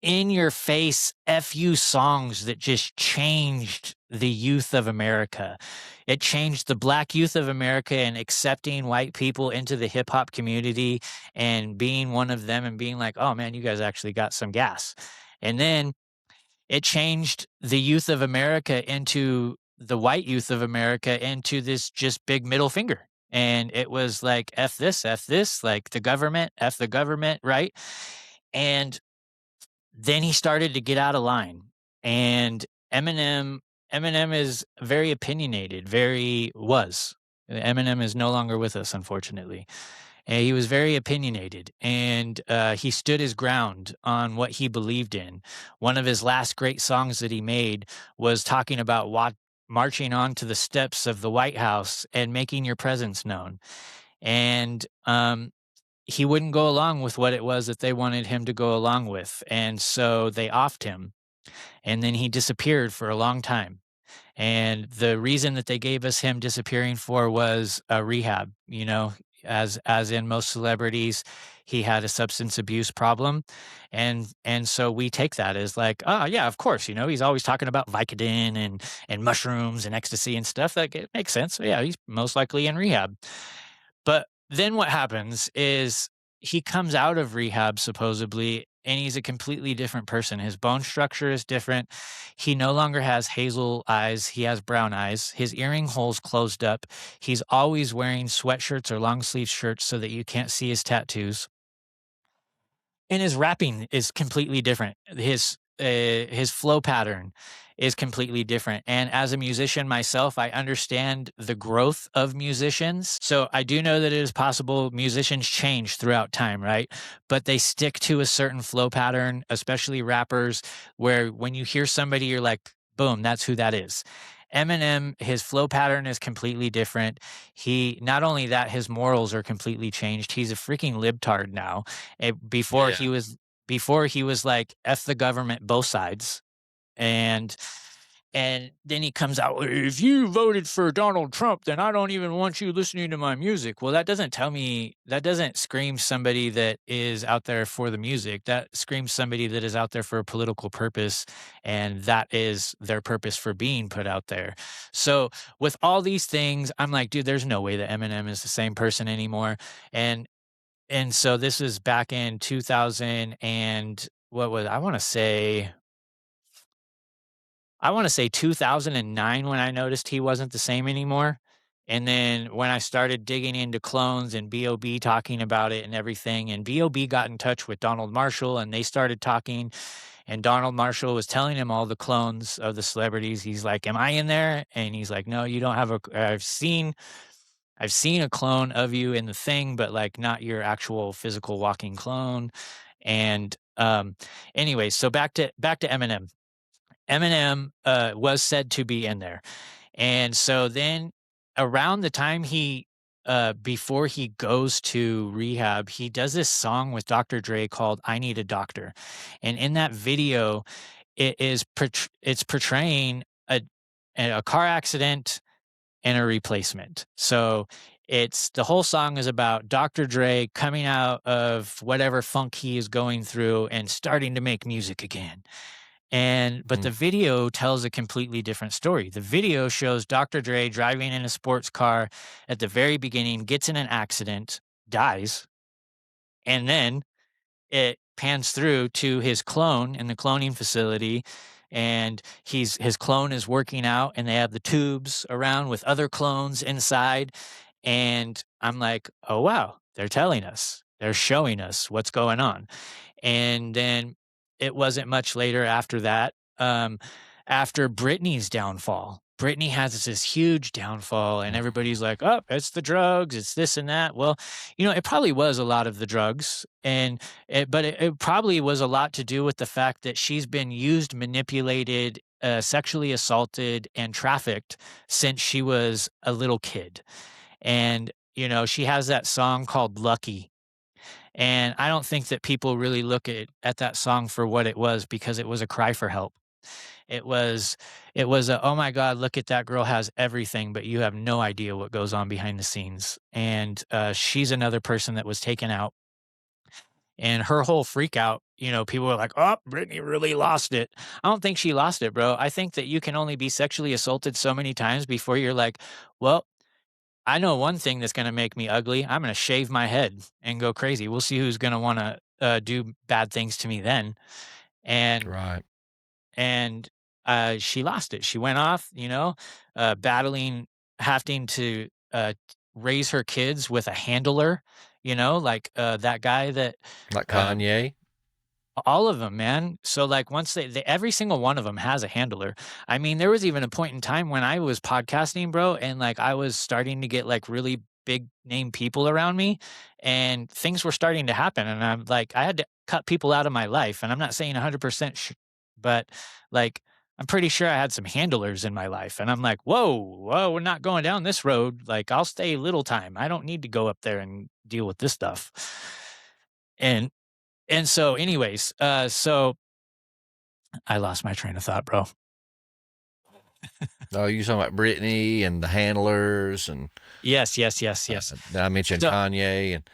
in-your-face FU songs that just changed the youth of America. It changed the black youth of America and accepting white people into the hip-hop community and being one of them and being like, oh, man, you guys actually got some gas. And then it changed the youth of America into the white youth of America into this just big middle finger. And it was like, F this, like the government, F the government, right? And then he started to get out of line. And Eminem is very opinionated, Eminem is no longer with us, unfortunately. And he was very opinionated, and he stood his ground on what he believed in. One of his last great songs that he made was talking about marching onto the steps of the White House and making your presence known. And he wouldn't go along with what it was that they wanted him to go along with. And so they offed him. And then he disappeared for a long time. And the reason that they gave us him disappearing for was a rehab, as in most celebrities, he had a substance abuse problem. And so we take that as like, oh yeah, of course, he's always talking about Vicodin and mushrooms and ecstasy and stuff. Like, it makes sense. So yeah, he's most likely in rehab. But then what happens is he comes out of rehab supposedly, and he's a completely different person. His bone structure is different. He no longer has hazel eyes. He has brown eyes. His earring holes closed up. He's always wearing sweatshirts or long sleeve shirts so that you can't see his tattoos. And his rapping is completely different. His flow pattern is completely different. And as a musician myself, I understand the growth of musicians. So I do know that it is possible musicians change throughout time, right? But they stick to a certain flow pattern, especially rappers, where when you hear somebody, you're like, boom, that's who that is. Eminem, his flow pattern is completely different. Not only that, his morals are completely changed. He's a freaking libtard now. Before he was like, F the government, both sides. And then he comes out, if you voted for Donald Trump, then I don't even want you listening to my music. Well, that doesn't scream somebody that is out there for the music. That screams somebody that is out there for a political purpose, and that is their purpose for being put out there. So with all these things, I'm like, dude, there's no way that Eminem is the same person anymore. And so this is back in 2000 and I want to say 2009 when I noticed he wasn't the same anymore. And then when I started digging into clones and B.O.B. talking about it and everything, and B.O.B. got in touch with Donald Marshall and they started talking, and Donald Marshall was telling him all the clones of the celebrities. He's like, am I in there? And he's like, no, you don't have I've seen a clone of you in the thing, but like not your actual physical walking clone. And anyway, so back to Eminem. Eminem was said to be in there. And so then around the time before he goes to rehab, he does this song with Dr. Dre called I Need a Doctor. And in that video, it's portraying a car accident and a replacement. So the whole song is about Dr. Dre coming out of whatever funk he is going through and starting to make music again. But the video tells a completely different story. The video shows Dr. Dre driving in a sports car at the very beginning, gets in an accident, dies, and then it pans through to his clone in the cloning facility, and his clone is working out, and they have the tubes around with other clones inside, and I'm like, oh wow, they're telling us, they're showing us what's going on. And then it wasn't much later after that, after Britney's downfall. Britney has this huge downfall, and everybody's like, oh, it's the drugs, it's this and that. Well, it probably was a lot of the drugs, but it probably was a lot to do with the fact that she's been used, manipulated, sexually assaulted and trafficked since she was a little kid. And, you know, she has that song called Lucky. And I don't think that people really look at that song for what it was, because it was a cry for help. It was oh my God, look at that girl has everything, but you have no idea what goes on behind the scenes. And she's another person that was taken out. And her whole freak out, you know, people were like, oh, Brittany really lost it. I don't think she lost it, bro. I think that you can only be sexually assaulted so many times before you're like, well, I know one thing that's going to make me ugly. I'm going to shave my head and go crazy. We'll see who's going to want to do bad things to me then. And Right. and she lost it. She went off, you know, having to raise her kids with a handler, you know, like that guy that Like Kanye. all of them, man. So like once they every single one of them has a handler. I mean, there was even a point in time when I was podcasting, bro, and like I was starting to get like really big name people around me, and things were starting to happen. And I'm like, I had to cut people out of my life. And I'm not saying 100%, but like, I'm pretty sure I had some handlers in my life. And I'm like, whoa, we're not going down this road. Like, I'll stay little time. I don't need to go up there and deal with this stuff. And so anyways, so I lost my train of thought, bro. Oh, you talking about Brittany and the handlers and Yes. I mentioned Kanye and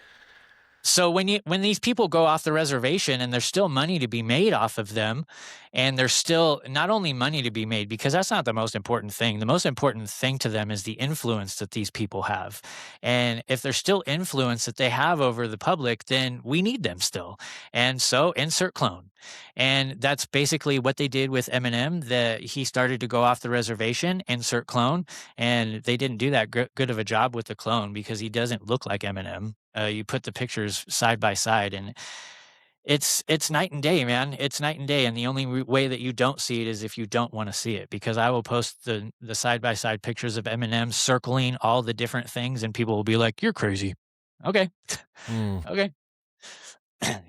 So when these people go off the reservation and there's still money to be made off of them, and there's still not only money to be made, because that's not the most important thing. The most important thing to them is the influence that these people have. And if there's still influence that they have over the public, then we need them still. And so insert clone. And that's basically what they did with Eminem, that he started to go off the reservation, insert clone. And they didn't do that good of a job with the clone because he doesn't look like Eminem. You put the pictures side by side, and it's night and day, man. It's night and day. And the only way that you don't see it is if you don't want to see it, because I will post the side by side pictures of Eminem circling all the different things, and people will be like, "You're crazy." Okay. Okay.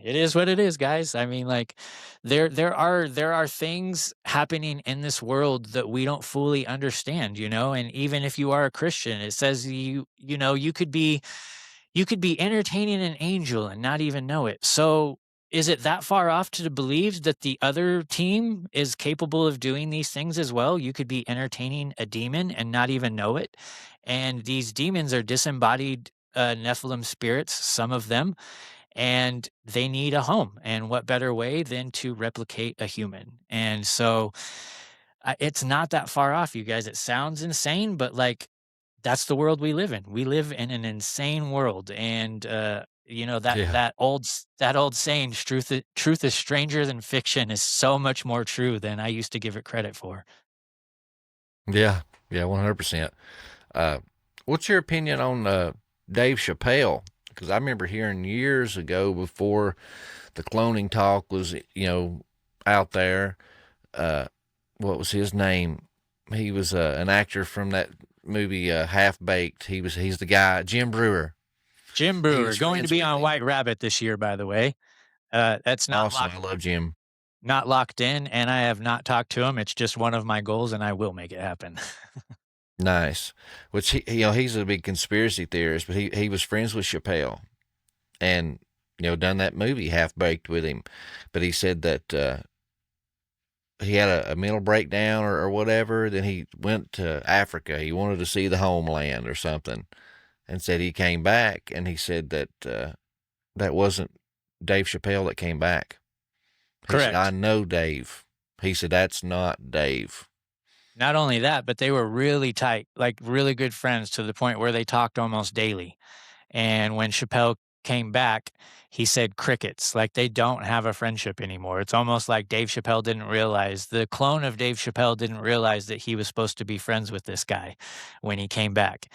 It is what it is, guys. I mean, like there are things happening in this world that we don't fully understand, you know. And even if you are a Christian, it says you know, you could be entertaining an angel and not even know it. So is it that far off to believe that the other team is capable of doing these things as well? You could be entertaining a demon and not even know it. And these demons are disembodied Nephilim spirits, some of them, and they need a home. And what better way than to replicate a human? And so it's not that far off, you guys. It sounds insane, but like, that's the world we live in. We live in an insane world. And, you know, that old saying, truth is stranger than fiction, is so much more true than I used to give it credit for. Yeah, 100%. What's your opinion on Dave Chappelle? Because I remember hearing years ago, before the cloning talk was, you know, out there, what was his name? He was an actor from that movie Half-Baked. He's the guy, Jim Brewer. Jim Brewer, going to be on White Rabbit this year, by the way. That's not awesome. I love Jim. Not locked in, and I have not talked to him. It's just one of my goals, and I will make it happen. Nice. Which he's a big conspiracy theorist, but he was friends with Chappelle, and done that movie Half-Baked with him. But he said that he had a mental breakdown or whatever. Then he went to Africa. He wanted to see the homeland or something, and said he came back, and he said that that wasn't Dave Chappelle that came back. Correct. He said, I know Dave. He said, that's not Dave. Not only that, but they were really tight, like really good friends, to the point where they talked almost daily. And when Chappelle came back, he said crickets, like they don't have a friendship anymore. It's almost like Dave Chappelle didn't realize, the clone of Dave Chappelle didn't realize that he was supposed to be friends with this guy when he came back.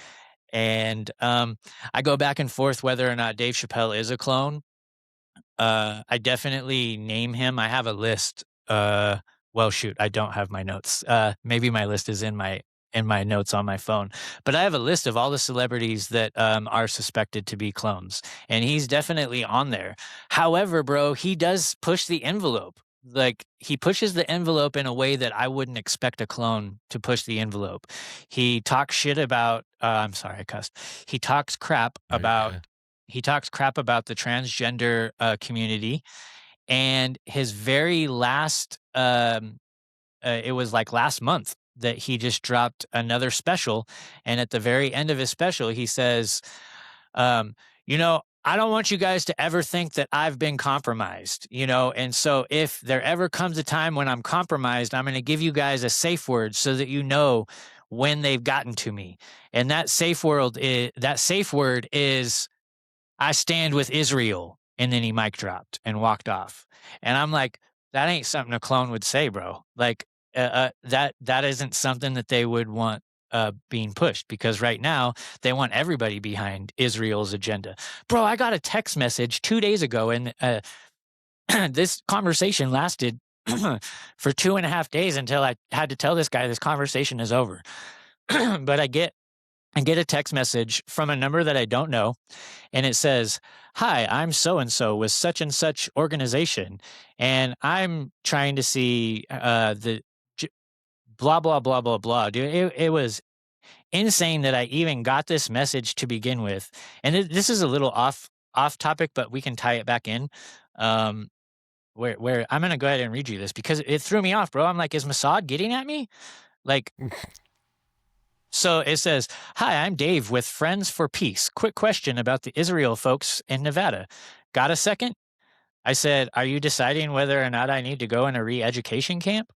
And I go back and forth whether or not Dave Chappelle is a clone. I definitely name him. I have a list. Well, shoot, I don't have my notes. Maybe my list is in my notes on my phone. But I have a list of all the celebrities that are suspected to be clones, and he's definitely on there. However, bro, he does push the envelope, like he pushes the envelope in a way that I wouldn't expect a clone to push the envelope. He talks shit about I'm sorry, I cussed. He talks crap about Okay. he talks crap about the transgender community, and his very last it was like last month that he just dropped another special, and at the very end of his special he says, you know, I don't want you guys to ever think that I've been compromised, you know, and so if there ever comes a time when I'm compromised, I'm going to give you guys a safe word so that you know when they've gotten to me. And that safe word is I stand with Israel. And then he mic dropped and walked off. And I'm like, that ain't something a clone would say, bro. Like that isn't something that they would want being pushed, because right now they want everybody behind Israel's agenda. Bro, I got a text message 2 days ago, and this conversation lasted for 2.5 days until I had to tell this guy this conversation is over. But I get a text message from a number that I don't know, and it says, "Hi, I'm so and so with such and such organization, and I'm trying to see the blah blah blah blah blah." Dude, it was insane that I even got this message to begin with. And this is a little off topic, but we can tie it back in. Where I'm gonna go ahead and read you this because it threw me off, bro. I'm like, is Mossad getting at me? Like. So it says, "Hi, I'm Dave with Friends for Peace. Quick question about the Israel folks in Nevada. Got a second?" I said, "Are you deciding whether or not I need to go in a re-education camp?"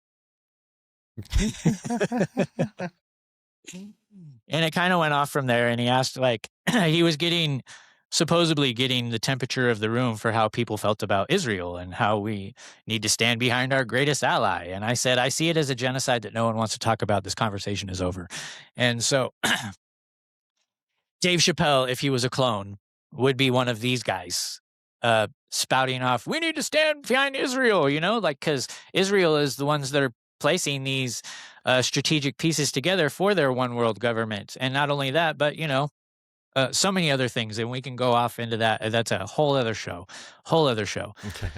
And it kind of went off from there. And he asked, like, he was supposedly getting the temperature of the room for how people felt about Israel and how we need to stand behind our greatest ally. And I said, I see it as a genocide that no one wants to talk about. This conversation is over. And so Dave Chappelle, if he was a clone, would be one of these guys spouting off, we need to stand behind Israel, you know, like, because Israel is the ones that are placing these strategic pieces together for their one world government. And not only that, but, you know, so many other things, and we can go off into that. That's a whole other show.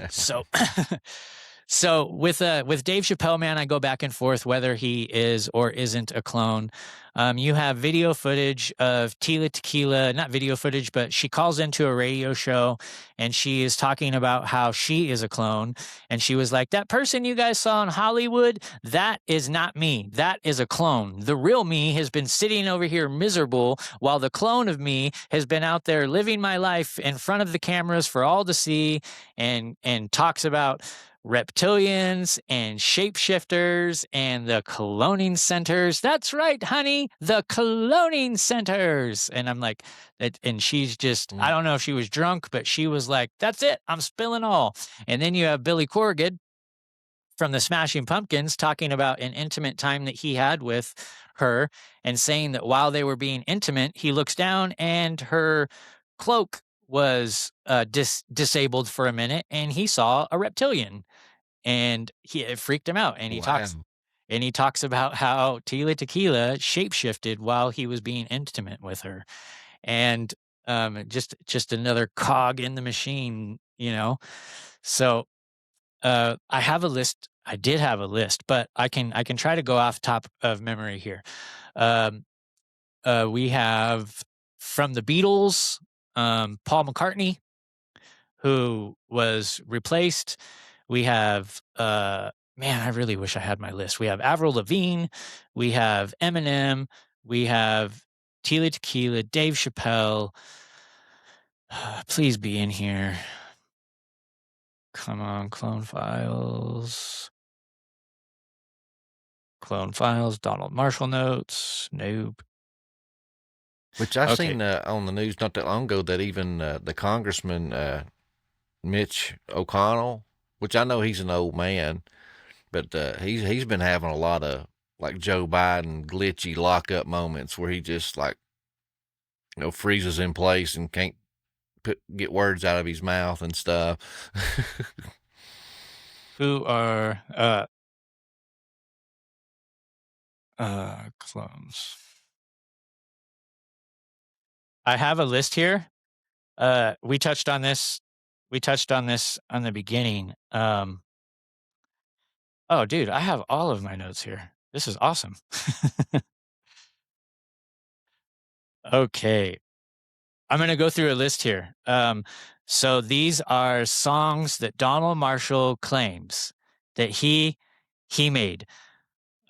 So, so with Dave Chappelle, man, I go back and forth whether he is or isn't a clone. You have video footage of Tila Tequila, not video footage, but she calls into a radio show and she is talking about how she is a clone. And she was like, that person you guys saw in Hollywood, that is not me. That is a clone. The real me has been sitting over here miserable while the clone of me has been out there living my life in front of the cameras for all to see, and talks about reptilians and shapeshifters and the cloning centers. That's right, honey, the cloning centers. And I'm like, and she's just, I don't know if she was drunk, but she was like, that's it, I'm spilling all. And then you have Billy Corrigan from the Smashing Pumpkins talking about an intimate time that he had with her and saying that while they were being intimate, he looks down and her cloak was disabled for a minute and he saw a reptilian, and it freaked him out. And he talks about how Tila Tequila shapeshifted while he was being intimate with her. And just another cog in the machine, you know. So I have a list. I did have a list, but I can try to go off top of memory here. We have from the Beatles, Paul McCartney, who was replaced. We have, man, I really wish I had my list. We have Avril Lavigne, we have Eminem, we have Tila Tequila, Dave Chappelle. Please be in here. Come on, Clone Files. Donald Marshall notes. Nope. Which I seen on the news not that long ago that even the Congressman Mitch O'Connell, which I know he's an old man, but he's been having a lot of like Joe Biden glitchy lockup moments where he just like, you know, freezes in place and can't get words out of his mouth and stuff. Who are clones? I have a list here. We touched on this on the beginning. Oh, dude, I have all of my notes here. This is awesome. Okay. I'm going to go through a list here. So these are songs that Donald Marshall claims that he made.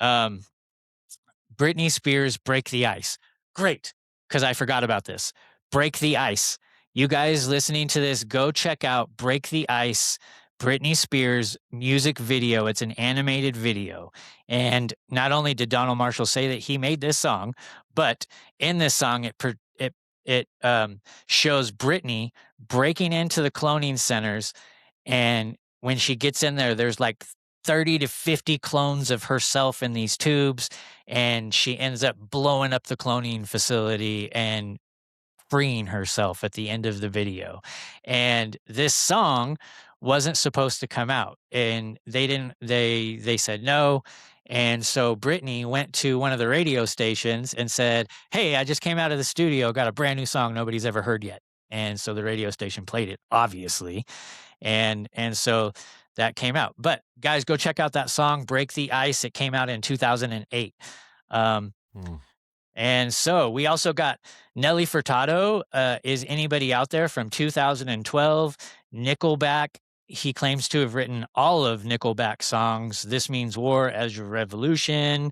Britney Spears, Break the Ice. Great, because I forgot about this. Break the Ice. You guys listening to this, go check out Break the Ice, Britney Spears music video. It's an animated video. And not only did Donald Marshall say that he made this song, but in this song, it shows Britney breaking into the cloning centers. And when she gets in there, there's like 30 to 50 clones of herself in these tubes, and she ends up blowing up the cloning facility and freeing herself at the end of the video. And this song wasn't supposed to come out, and they said no. And so Britney went to one of the radio stations and said, "Hey, I just came out of the studio, got a brand new song nobody's ever heard yet." And so the radio station played it, obviously. And so that came out. But guys, go check out that song, Break the Ice. It came out in 2008. And so we also got Nelly Furtado. Is Anybody Out There from 2012. Nickelback. He claims to have written all of Nickelback songs. This Means War, As Your Revolution.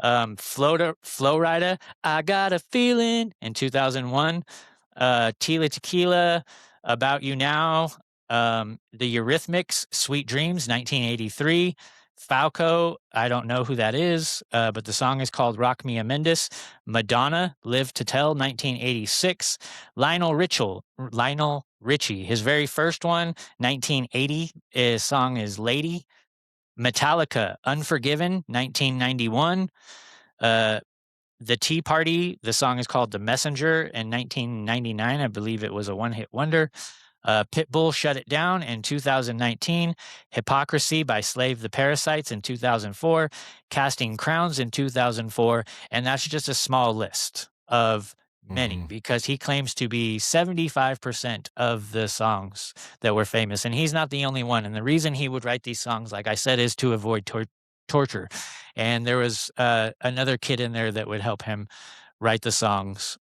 Flowrider, I Got a Feeling in 2001. Tila Tequila, About You Now. The Eurythmics, Sweet Dreams, 1983. Falco, I don't know who that is, but the song is called Rock Me Amendous. Madonna, Live to Tell, 1986. Lionel Richie, his very first one, 1980. His song is Lady. Metallica, Unforgiven, 1991. The Tea Party, the song is called The Messenger in 1999. I believe it was a one-hit wonder. Pitbull, Shut It Down in 2019. Hypocrisy by Slave the Parasites in 2004. Casting Crowns in 2004. And that's just a small list of many, because he claims to be 75% of the songs that were famous. And he's not the only one. And the reason he would write these songs, like I said, is to avoid torture. And there was another kid in there that would help him write the songs.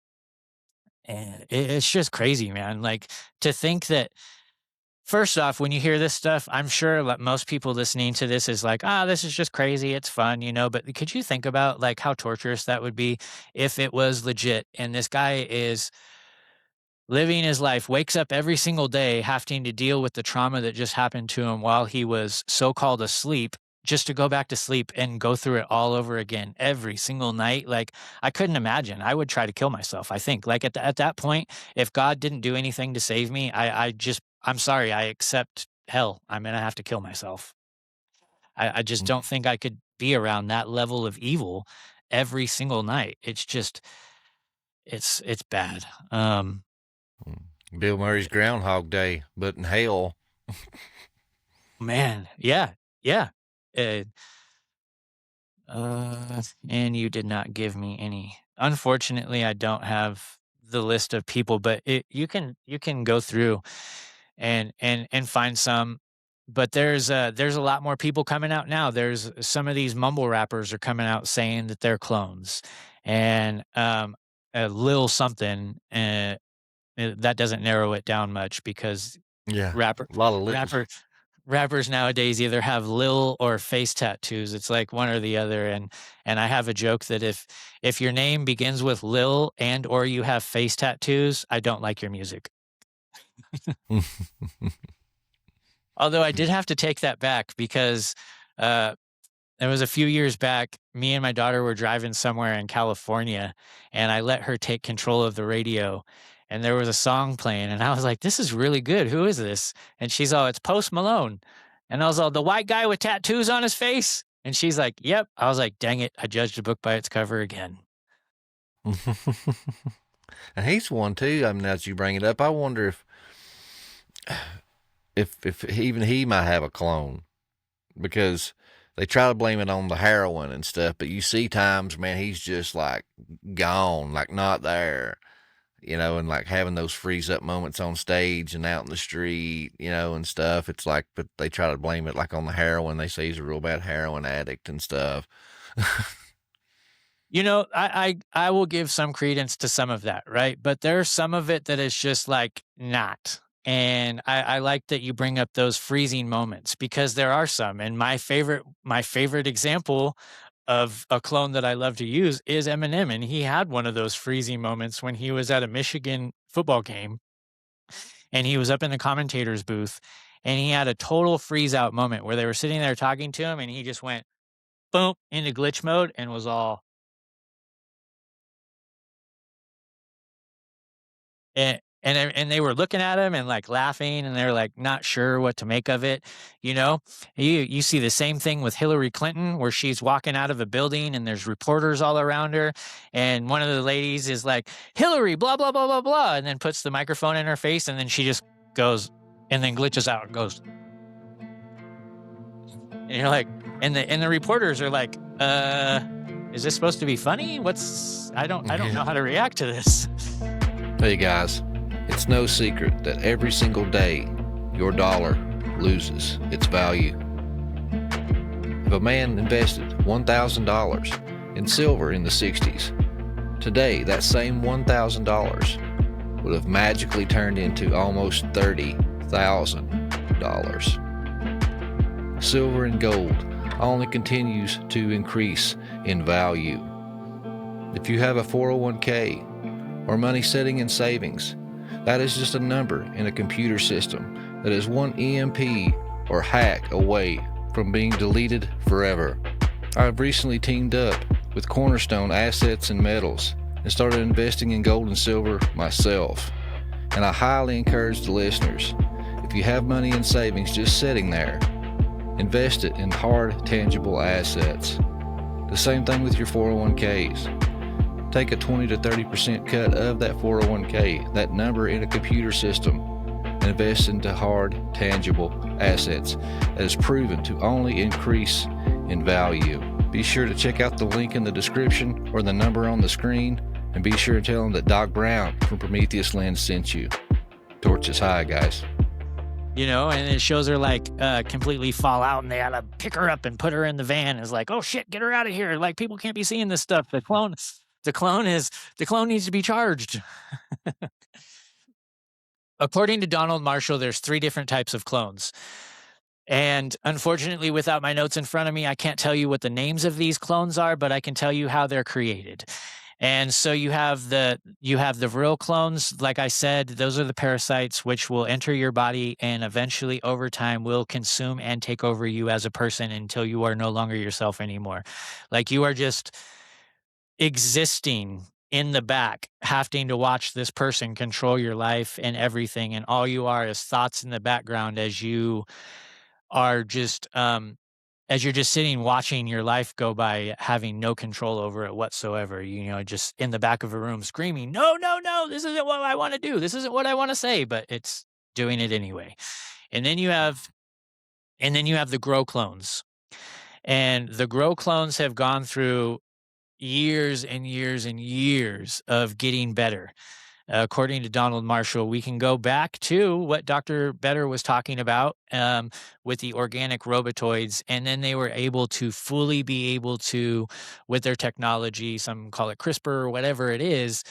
And it's just crazy, man. Like, to think that, first off, when you hear this stuff, I'm sure like most people listening to this is like, this is just crazy. It's fun, but could you think about like how torturous that would be if it was legit? And this guy is living his life, wakes up every single day having to deal with the trauma that just happened to him while he was so-called asleep, just to go back to sleep and go through it all over again every single night. Like, I couldn't imagine. I would try to kill myself, I think. Like, at that point, if God didn't do anything to save me, I'm sorry, I accept hell. I'm going to have to kill myself. I just don't think I could be around that level of evil every single night. It's just, it's bad. Bill Murray's Groundhog Day, but in hell. Man, yeah. And you did not give me any. Unfortunately, I don't have the list of people, but you can go through and find some. But there's a lot more people coming out now. There's some of these mumble rappers are coming out saying that they're clones, and Lil something. That doesn't narrow it down much, because a lot of rappers nowadays either have Lil or face tattoos. It's like one or the other. And I have a joke that if your name begins with Lil and or you have face tattoos, I don't like your music. Although I did have to take that back, because it was a few years back. Me and my daughter were driving somewhere in California, and I let her take control of the radio. And there was a song playing, and I was like, "This is really good. Who is this?" And she's all, "It's Post Malone." And I was all, "The white guy with tattoos on his face?" And she's like, "Yep." I was like, dang it. I judged a book by its cover again. And he's one too. I mean, as you bring it up, I wonder if even he might have a clone, because they try to blame it on the heroin and stuff, but you see times, man, he's just like gone, like not there. you know, and like having those freeze up moments on stage and out in the street, you know, and stuff. It's like, but they try to blame it like on the heroin. They say he's a real bad heroin addict and stuff. You know, I will give some credence to some of that, right? But there's some of it that is just like not. And I like that you bring up those freezing moments, because there are some. And my favorite example of a clone that I love to use is Eminem. And he had one of those freezing moments when he was at a Michigan football game and he was up in the commentator's booth and he had a total freeze out moment where they were sitting there talking to him and he just went boom into glitch mode and was all, and they were looking at him and like laughing and they're like not sure what to make of it. You know, you see the same thing with Hillary Clinton, where she's walking out of a building and there's reporters all around her. And one of the ladies is like, Hillary, blah, blah, blah, blah, blah. And then puts the microphone in her face and then she just goes and then glitches out and goes. And you're like, and the reporters are like, is this supposed to be funny? I don't know how to react to this. Hey guys, it's no secret that every single day your dollar loses its value. If a man invested $1,000 in silver in the 60s, today that same $1,000 would have magically turned into almost $30,000. Silver and gold only continues to increase in value. If you have a 401k or money sitting in savings, that is just a number in a computer system that is one EMP or hack away from being deleted forever. I've recently teamed up with Cornerstone Assets and Metals and started investing in gold and silver myself. And I highly encourage the listeners, if you have money in savings just sitting there, invest it in hard, tangible assets. The same thing with your 401ks. Take a 20 to 30% cut of that 401k, that number in a computer system, and invest into hard, tangible assets that is proven to only increase in value. Be sure to check out the link in the description or the number on the screen, and be sure to tell them that Doc Brown from Prometheus Lens sent you. Torch is high, guys. You know, and it shows her like completely fall out and they had to pick her up and put her in the van. It's like, oh shit, get her out of here. Like, people can't be seeing this stuff. The clone needs to be charged. According to Donald Marshall, there's 3 different types of clones. And unfortunately, without my notes in front of me, I can't tell you what the names of these clones are, but I can tell you how they're created. And so you have the real clones. Like I said, those are the parasites which will enter your body and eventually over time will consume and take over you as a person until you are no longer yourself anymore. Like, you are just existing in the back, having to watch this person control your life and everything. And all you are is thoughts in the background as you are just, as you're just sitting watching your life go by, having no control over it whatsoever, you know, just in the back of a room screaming, no, this isn't what I want to do. This isn't what I want to say, but it's doing it anyway. And then you have the grow clones. And the grow clones have gone through years and years and years of getting better. According to Donald Marshall, we can go back to what Dr. Better was talking about with the organic robotoids, and then they were able to fully be able to, with their technology, some call it CRISPR or whatever it is,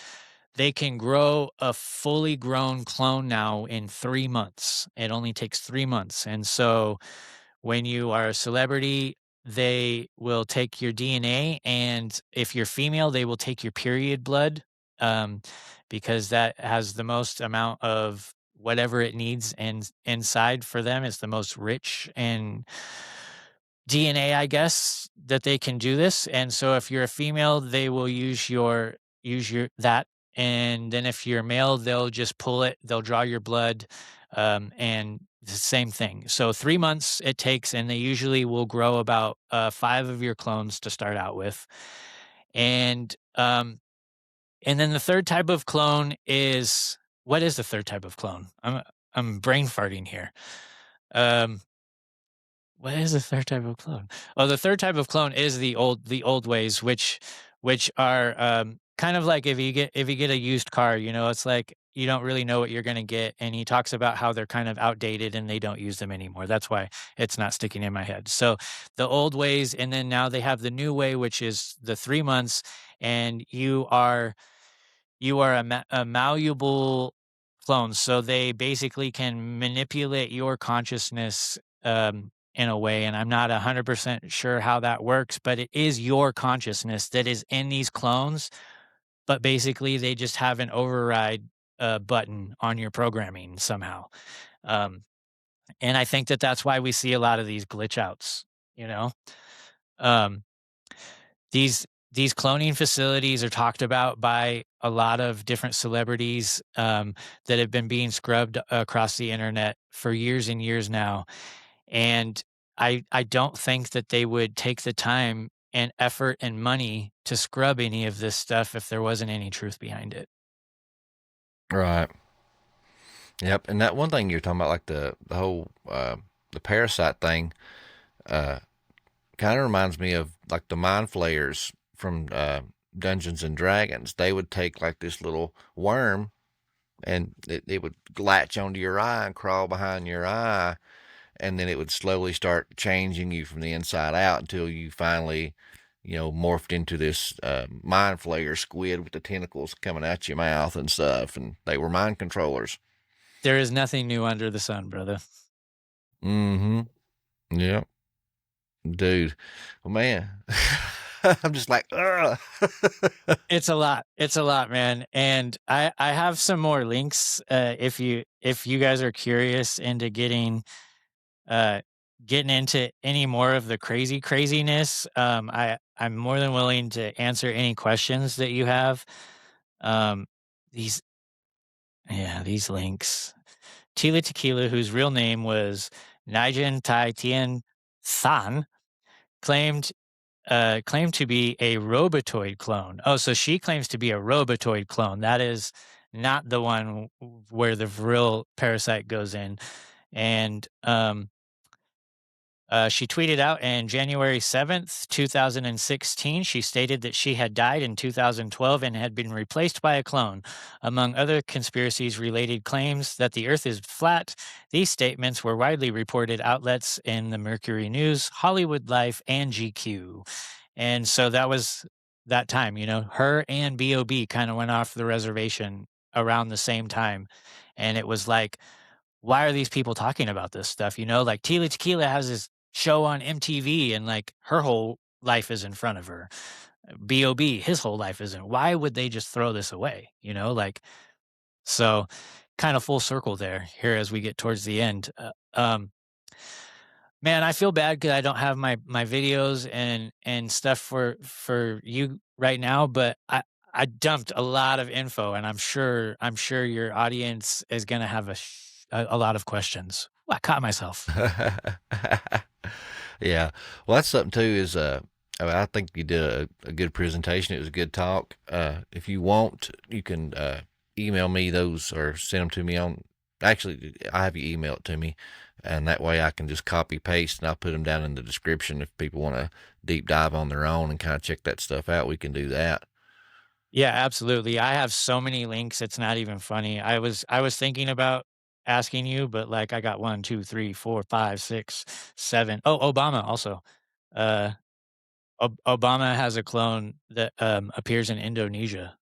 they can grow a fully grown clone now in 3 months. It only takes 3 months. And so when you are a celebrity, they will take your DNA, and if you're female, they will take your period blood, because that has the most amount of whatever it needs and inside for them. It's the most rich and DNA, I guess, that they can do this. And so if you're a female, they will use your that. And then if you're male, they'll just pull it, they'll draw your blood, and the same thing. So 3 months it takes, and they usually will grow about 5 of your clones to start out with. And then the third type of clone is, what is the third type of clone? I'm brain farting here. What is the third type of clone? Oh, the third type of clone is the old ways, which are kind of like if you get a used car, it's like you don't really know what you're going to get. And he talks about how they're kind of outdated and they don't use them anymore. That's why it's not sticking in my head. So the old ways, and then now they have the new way, which is the 3 months, and you are a malleable clone. So they basically can manipulate your consciousness in a way. And I'm not 100% sure how that works, but it is your consciousness that is in these clones. But basically, they just have an override button on your programming somehow. And I think that that's why we see a lot of these glitch outs, Um, these cloning facilities are talked about by a lot of different celebrities that have been being scrubbed across the internet for years and years now. And I don't think that they would take the time and effort and money to scrub any of this stuff if there wasn't any truth behind it. Right. Yep. And that one thing you're talking about, like the whole the parasite thing, kind of reminds me of like the mind flayers from Dungeons and Dragons. They would take like this little worm, and it would latch onto your eye and crawl behind your eye, and then it would slowly start changing you from the inside out until you finally, morphed into this mind flayer squid with the tentacles coming out your mouth and stuff, and they were mind controllers. There is nothing new under the sun, brother. Mm-hmm. Yep. Dude. Well, man. I'm just like, ugh. It's a lot, man. And I have some more links if you guys are curious into getting into any more of the craziness. I'm more than willing to answer any questions that you have. These links. Tila Tequila, whose real name was Naijan Tai Tien Than, claimed to be a robotoid clone. Oh, so she claims to be a robotoid clone. That is not the one where the real parasite goes in. And she tweeted out in January 7th, 2016. She stated that she had died in 2012 and had been replaced by a clone. Among other conspiracies related claims that the Earth is flat, these statements were widely reported outlets in the Mercury News, Hollywood Life, and GQ. And so that was that time, her and B.O.B. kind of went off the reservation around the same time. And it was like, why are these people talking about this stuff? Like Tila Tequila has this show on MTV and like her whole life is in front of her. B.O.B., his whole life isn't. Why would they just throw this away? So kind of full circle there here as we get towards the end. Man, I feel bad because I don't have my videos and stuff for you right now, but I dumped a lot of info, and I'm sure your audience is going to have a lot of questions. Well, I caught myself. Yeah. Well, that's something too is, I think you did a good presentation. It was a good talk. If you want, you can email me those or send them to me actually, I have you email it to me, and that way I can just copy paste and I'll put them down in the description. If people want to deep dive on their own and kind of check that stuff out, we can do that. Yeah, absolutely. I have so many links. It's not even funny. I was thinking about asking you, but like I got 1, 2, 3, 4, 5, 6, 7. Oh, Obama also. Obama has a clone that appears in Indonesia.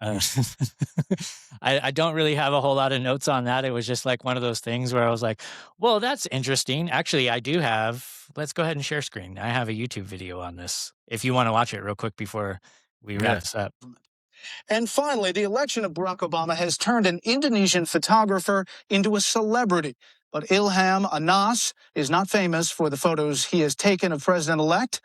I don't really have a whole lot of notes on that. It was just like one of those things where I was like, well, that's interesting. Actually, I do have, let's go ahead and share screen. I have a YouTube video on this if you want to watch it real quick before we wrap this up. And finally, the election of Barack Obama has turned an Indonesian photographer into a celebrity. But Ilham Anas is not famous for the photos he has taken of President-elect.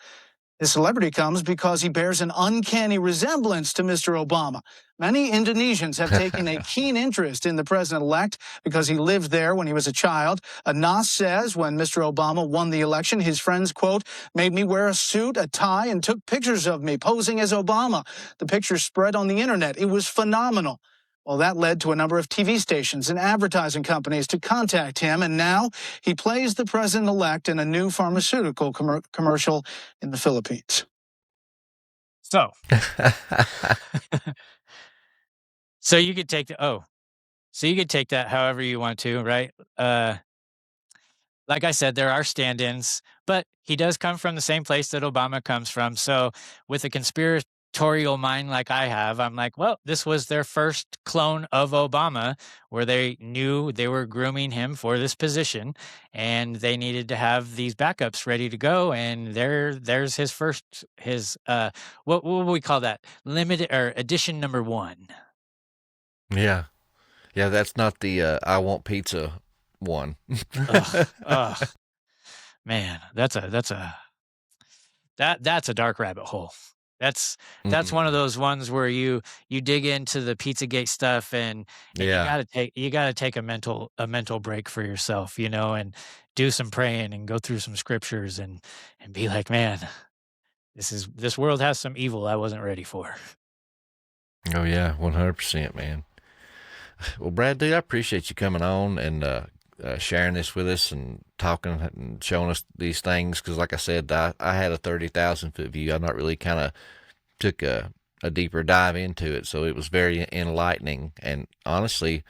His celebrity comes because he bears an uncanny resemblance to Mr. Obama. Many Indonesians have taken a keen interest in the president-elect because he lived there when he was a child. Anas says when Mr. Obama won the election, his friends, quote, made me wear a suit, a tie, and took pictures of me posing as Obama. The pictures spread on the internet. It was phenomenal. Well, that led to a number of TV stations and advertising companies to contact him, and now he plays the president-elect in a new pharmaceutical commercial in the Philippines. So, so you could take so you could take that however you want to, right? Like I said, there are stand-ins, but he does come from the same place that Obama comes from. So with a conspiratorial mind like I have, I'm like, well, this was their first clone of Obama where they knew they were grooming him for this position and they needed to have these backups ready to go. And there's his what would we call that? Limited or edition number 1. Yeah. Yeah, that's not the I want pizza one. Ugh. Man, that's a dark rabbit hole. That's one of those ones where you dig into the Pizzagate stuff and Yeah. you gotta take a mental break for yourself, and do some praying and go through some scriptures and be like, man, this world has some evil I wasn't ready for. Oh yeah, 100%, man. Well, Brad, dude, I appreciate you coming on and sharing this with us and talking and showing us these things. Because, like I said, I had a 30,000-foot view. I not really kind of took a deeper dive into it, so it was very enlightening. And honestly,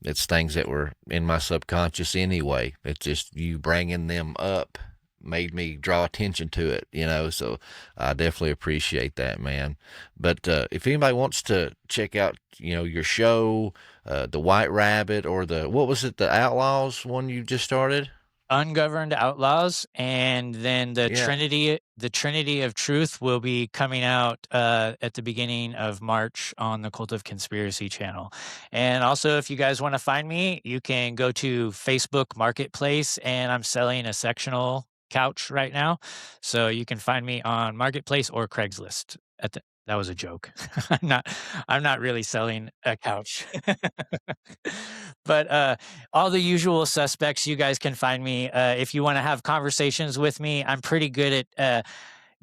it's things that were in my subconscious anyway. It's just you bringing them up made me draw attention to it, so I definitely appreciate that, man. But if anybody wants to check out, your show, the White Rabbit, or what was it, the Outlaws one you just started? Ungoverned Outlaws, and then the Trinity of Truth will be coming out at the beginning of March on the Cult of Conspiracy channel. And also, if you guys want to find me, you can go to Facebook Marketplace, and I'm selling a sectional couch right now, so you can find me on Marketplace or Craigslist. That was a joke. I'm not really selling a couch. But all the usual suspects, you guys can find me. If you want to have conversations with me, I'm pretty good at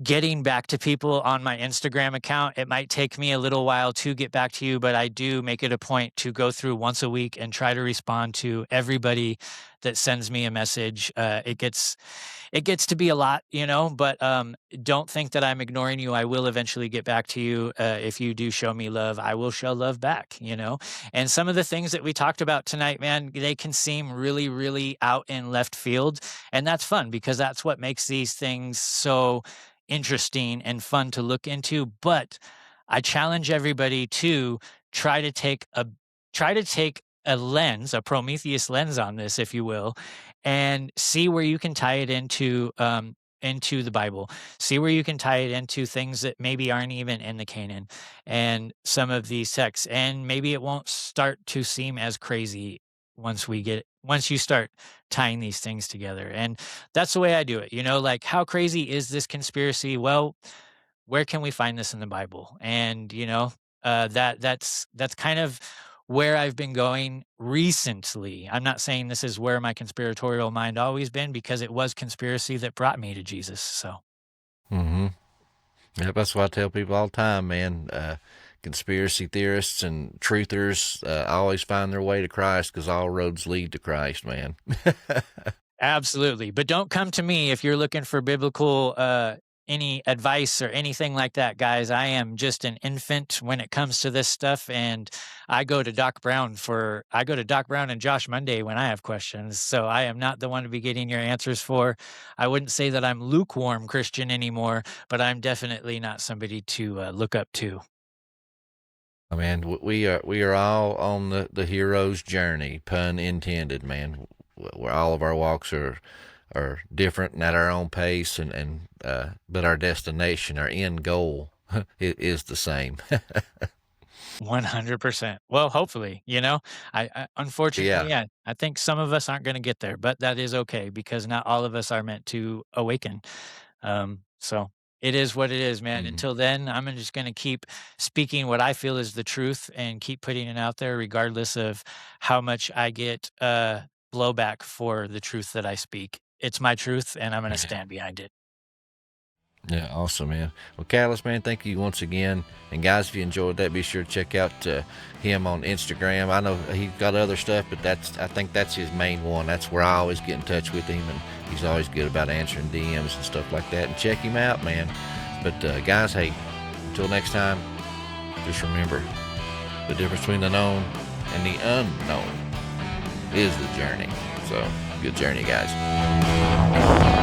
getting back to people on my Instagram account. It might take me a little while to get back to you, but I do make it a point to go through once a week and try to respond to everybody that sends me a message. It gets to be a lot, but don't think that I'm ignoring you. I will eventually get back to you. If you do show me love, I will show love back, And some of the things that we talked about tonight, man, they can seem really, really out in left field. And that's fun because that's what makes these things so interesting and fun to look into. But I challenge everybody to try to take a lens, a Prometheus lens on this, if you will, and see where you can tie it into the Bible. See where you can tie it into things that maybe aren't even in the canon and some of these texts. And maybe it won't start to seem as crazy once you start tying these things together. And that's the way I do it. Like, how crazy is this conspiracy? Well, where can we find this in the Bible? And that's kind of where I've been going recently. I'm not saying this is where my conspiratorial mind always been, because it was conspiracy that brought me to Jesus. So. Yeah, that's what I tell people all the time, man. Conspiracy theorists and truthers always find their way to Christ, because all roads lead to Christ, man. Absolutely. But don't come to me if you're looking for biblical any advice or anything like that, guys. I am just an infant when it comes to this stuff, and I go to Doc Brown and Josh Monday when I have questions. So I am not the one to be getting your answers for. I wouldn't say that I'm lukewarm Christian anymore, but I'm definitely not somebody to look up to. I mean, we are all on the hero's journey, pun intended, man. Where all of our walks are different and at our own pace, but our destination, our end goal, is the same. 100%. Well, hopefully, I unfortunately, I think some of us aren't going to get there, but that is okay, because not all of us are meant to awaken. So it is what it is, man. Until then, I'm just going to keep speaking what I feel is the truth and keep putting it out there, regardless of how much I get blowback for the truth that I speak. It's my truth, and I'm going to stand behind it. Yeah, awesome, man. Well, Katillist, man, thank you once again. And guys, if you enjoyed that, be sure to check out him on Instagram. I know he's got other stuff, but I think that's his main one. That's where I always get in touch with him, and he's always good about answering DMs and stuff like that. And check him out, man. But guys, hey, Until next time, just remember, the difference between the known and the unknown is the journey. So, good journey, guys.